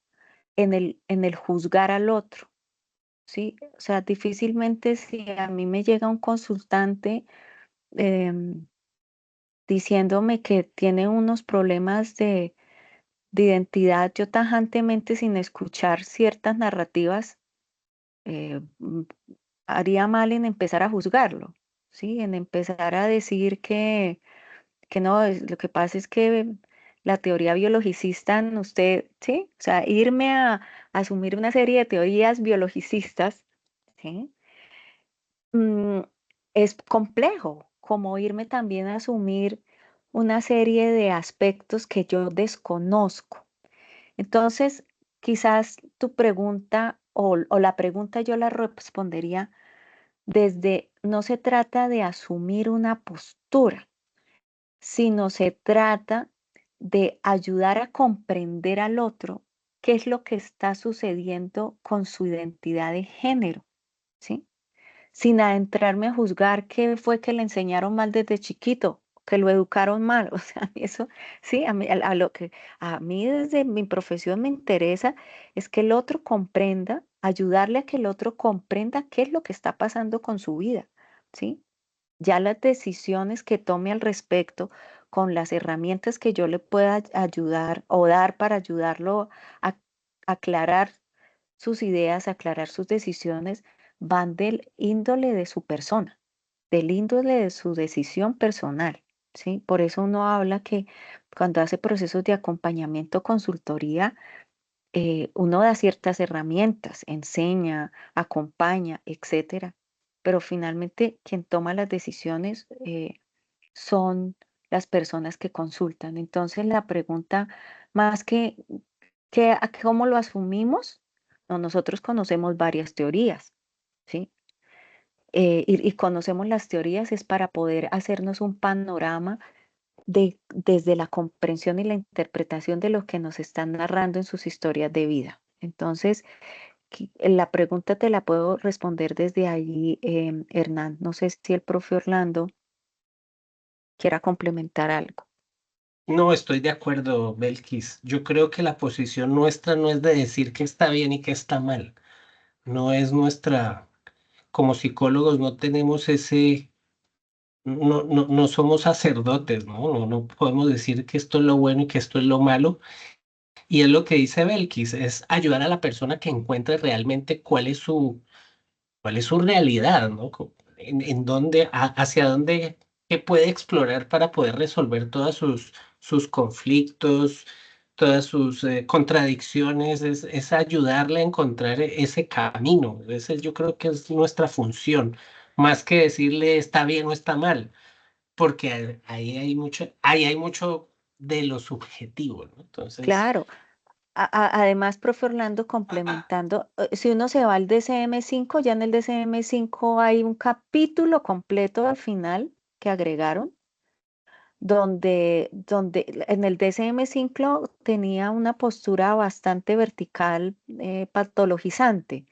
en el juzgar al otro, ¿sí? O sea, difícilmente si a mí me llega un consultante em, diciéndome que tiene unos problemas de identidad, yo tajantemente sin escuchar ciertas narrativas, haría mal en empezar a juzgarlo, ¿sí? En empezar a decir que no, lo que pasa es que la teoría biologicista en usted, ¿sí? O sea, irme a asumir una serie de teorías biologicistas, ¿sí? Mm, es complejo, como irme también a asumir una serie de aspectos que yo desconozco. Entonces, quizás tu pregunta o la pregunta yo la respondería desde, no se trata de asumir una postura, sino se trata de ayudar a comprender al otro qué es lo que está sucediendo con su identidad de género, ¿sí? Sin adentrarme a juzgar qué fue que le enseñaron mal desde chiquito, que lo educaron mal. O sea, eso sí, a lo que a mí desde mi profesión me interesa es que el otro comprenda, ayudarle a que el otro comprenda qué es lo que está pasando con su vida, ¿sí? Ya las decisiones que tome al respecto, con las herramientas que yo le pueda ayudar o dar para ayudarlo a aclarar sus ideas, aclarar sus decisiones, van del índole de su persona, del índole de su decisión personal, ¿sí? Por eso uno habla que cuando hace procesos de acompañamiento, consultoría, uno da ciertas herramientas, enseña, acompaña, etcétera, pero finalmente quien toma las decisiones son las personas que consultan. Entonces la pregunta, más que cómo lo asumimos, no, nosotros conocemos varias teorías, ¿sí? Y conocemos las teorías es para poder hacernos un panorama desde la comprensión y la interpretación de lo que nos están narrando en sus historias de vida. Entonces, la pregunta te la puedo responder desde allí, Hernán. No sé si el profe Orlando quiera complementar algo. No, estoy de acuerdo, Belkis. Yo creo que la posición nuestra no es de decir qué está bien y qué está mal. No es nuestra, como psicólogos no tenemos ese, no somos sacerdotes, ¿no? No podemos decir que esto es lo bueno y que esto es lo malo. Y es lo que dice Belkis, es ayudar a la persona que encuentre realmente cuál es su realidad, ¿no? En dónde, hacia dónde, qué puede explorar para poder resolver todas sus conflictos, todas sus contradicciones, es ayudarle a encontrar ese camino. Ese yo creo que es nuestra función, más que decirle está bien o está mal, porque ahí hay mucho de lo subjetivo, ¿no? Entonces, Claro. Además, profe Orlando, complementando, si uno se va al DCM5, ya en el DCM5 hay un capítulo completo al final que agregaron, donde en el DCM5 tenía una postura bastante vertical, patologizante,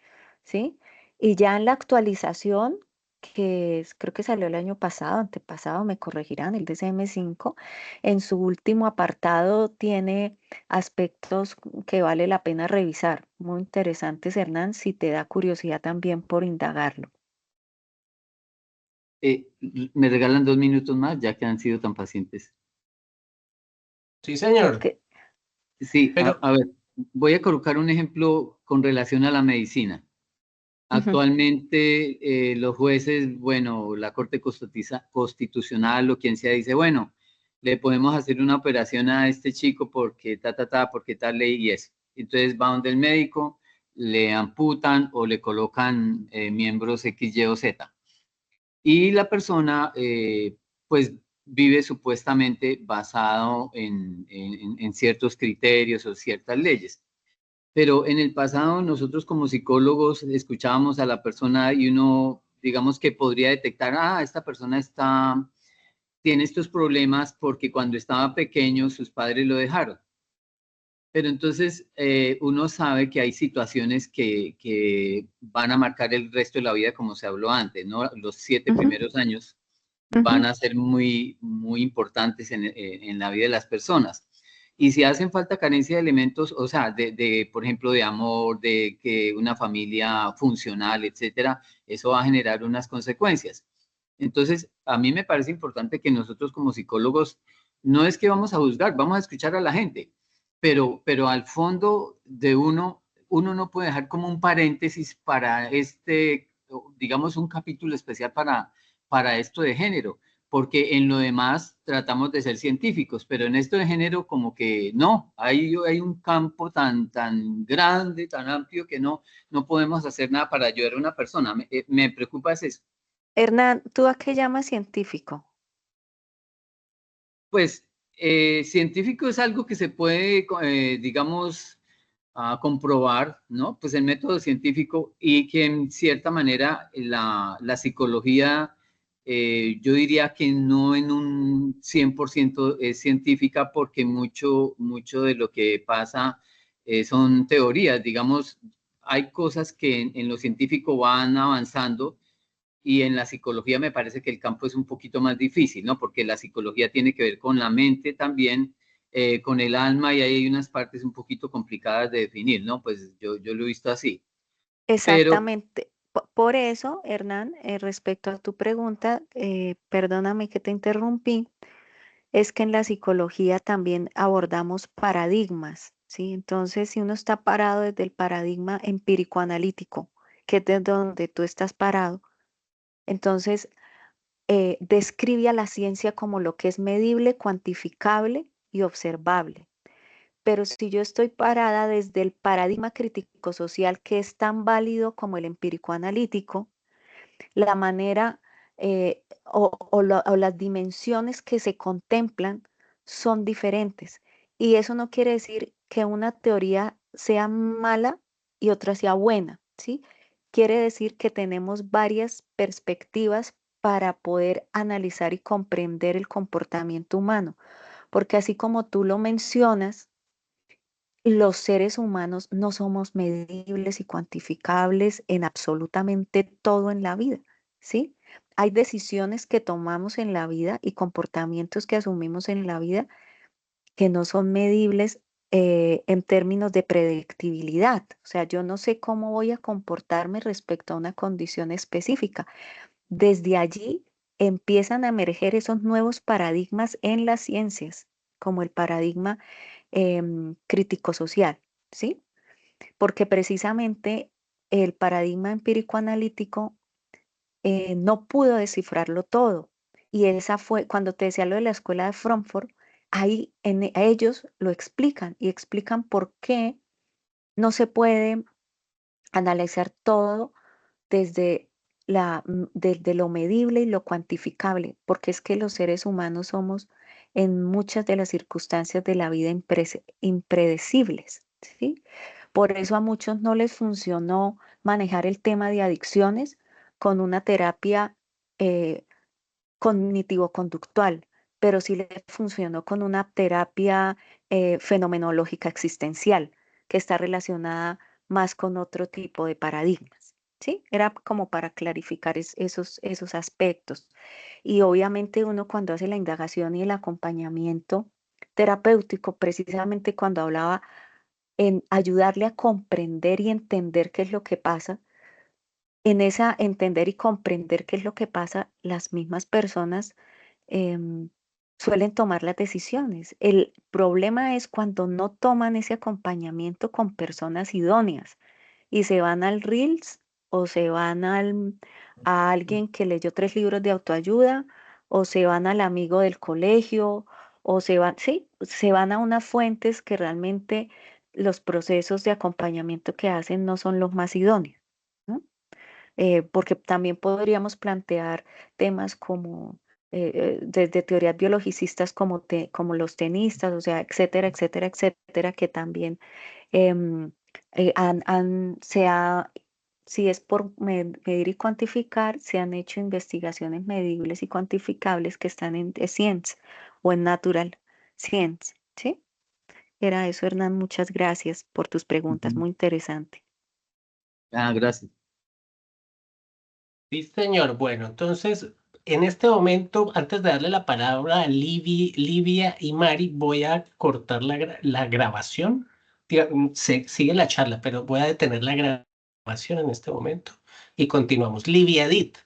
¿sí? Y ya en la actualización, creo que salió el año pasado, antepasado, me corregirán, el DCM5, en su último apartado tiene aspectos que vale la pena revisar. Muy interesantes, Hernán, si te da curiosidad también por indagarlo. Me regalan 2 minutos más, ya que han sido tan pacientes. sí, señor, Ok. Sí, pero a ver, voy a colocar un ejemplo con relación a la medicina. Ujú, Actualmente los jueces, bueno, la Corte Constitucional o quien sea dice, bueno, le podemos hacer una operación a este chico porque porque tal ley y eso. Entonces va donde el médico, le amputan o le colocan miembros X, Y o Z. Y la persona, pues, vive supuestamente basado en ciertos criterios o ciertas leyes. Pero en el pasado nosotros como psicólogos escuchábamos a la persona y uno, digamos que podría detectar, esta persona tiene estos problemas porque cuando estaba pequeño sus padres lo dejaron. Pero entonces uno sabe que hay situaciones que van a marcar el resto de la vida, como se habló antes, ¿no? Los 7 ujú, primeros años van ujú. a ser muy, muy importantes en la vida de las personas. Y si hacen falta carencia de elementos, o sea, por ejemplo, de amor, de que una familia funcional, etcétera, eso va a generar unas consecuencias. Entonces, a mí me parece importante que nosotros como psicólogos, no es que vamos a juzgar, vamos a escuchar a la gente, pero al fondo de uno no puede dejar como un paréntesis para digamos, un capítulo especial para esto de género, porque en lo demás tratamos de ser científicos, pero en esto de género como que no, hay un campo tan grande, tan amplio que no podemos hacer nada para ayudar a una persona. Me preocupa es eso. Hernán, ¿tú a qué llamas científico? Pues científico es algo que se puede, digamos, comprobar, ¿no? Pues el método científico y que en cierta manera la psicología, yo diría que no en un 100% es científica porque mucho de lo que pasa son teorías, digamos, hay cosas que en lo científico van avanzando y en la psicología me parece que el campo es un poquito más difícil, ¿no? Porque la psicología tiene que ver con la mente también, con el alma, y ahí hay unas partes un poquito complicadas de definir, ¿no? Pues yo lo he visto así. Pero Exactamente. Por eso, Hernán, respecto a tu pregunta, perdóname que te interrumpí, es que en la psicología también abordamos paradigmas, ¿sí? Entonces, si uno está parado desde el paradigma empírico-analítico, que es de donde tú estás parado, entonces describe a la ciencia como lo que es medible, cuantificable y observable. Pero si yo estoy parada desde el paradigma crítico social, que es tan válido como el empírico analítico, la manera o las dimensiones que se contemplan son diferentes. Y eso no quiere decir que una teoría sea mala y otra sea buena, ¿sí? Quiere decir que tenemos varias perspectivas para poder analizar y comprender el comportamiento humano. Porque así como tú lo mencionas, los seres humanos no somos medibles y cuantificables en absolutamente todo en la vida, ¿sí? Hay decisiones que tomamos en la vida y comportamientos que asumimos en la vida que no son medibles en términos de predictibilidad. O sea, yo no sé cómo voy a comportarme respecto a una condición específica. Desde allí empiezan a emerger esos nuevos paradigmas en las ciencias, como el paradigma crítico-social, ¿sí? Porque precisamente el paradigma empírico-analítico no pudo descifrarlo todo. Y esa fue, cuando te decía lo de la escuela de Frankfurt, ahí ellos lo explican y explican por qué no se puede analizar todo desde desde lo medible y lo cuantificable, porque es que los seres humanos somos en muchas de las circunstancias de la vida impredecibles, ¿sí? Por eso a muchos no les funcionó manejar el tema de adicciones con una terapia eh, cognitivo-conductual, pero sí le funcionó con una terapia fenomenológica existencial, que está relacionada más con otro tipo de paradigmas. ¿Sí? Era como para clarificar esos aspectos. Y obviamente uno cuando hace la indagación y el acompañamiento terapéutico, precisamente cuando hablaba en ayudarle a comprender y entender qué es lo que pasa, en esa entender y comprender qué es lo que pasa, las mismas personas em, suelen tomar las decisiones. El problema es cuando no toman ese acompañamiento con personas idóneas y se van al Reels o se van a alguien que leyó 3 libros de autoayuda o se van al amigo del colegio o se van, sí, se van a unas fuentes que realmente los procesos de acompañamiento que hacen no son los más idóneos, ¿no? Porque también podríamos plantear temas como desde teorías biologicistas como los tenistas, o sea, etcétera, etcétera, etcétera, que también em, si es por medir y cuantificar, se han hecho investigaciones medibles y cuantificables que están en Science o en Natural Science, ¿sí? Era eso, Hernán, muchas gracias por tus preguntas, muy interesante. Ah, gracias. Sí, señor. Bueno, entonces, en este momento, antes de darle la palabra a Livia y Mari, voy a cortar la grabación. Sigue la charla, pero voy a detener la grabación en este momento y continuamos. Livia, Edith.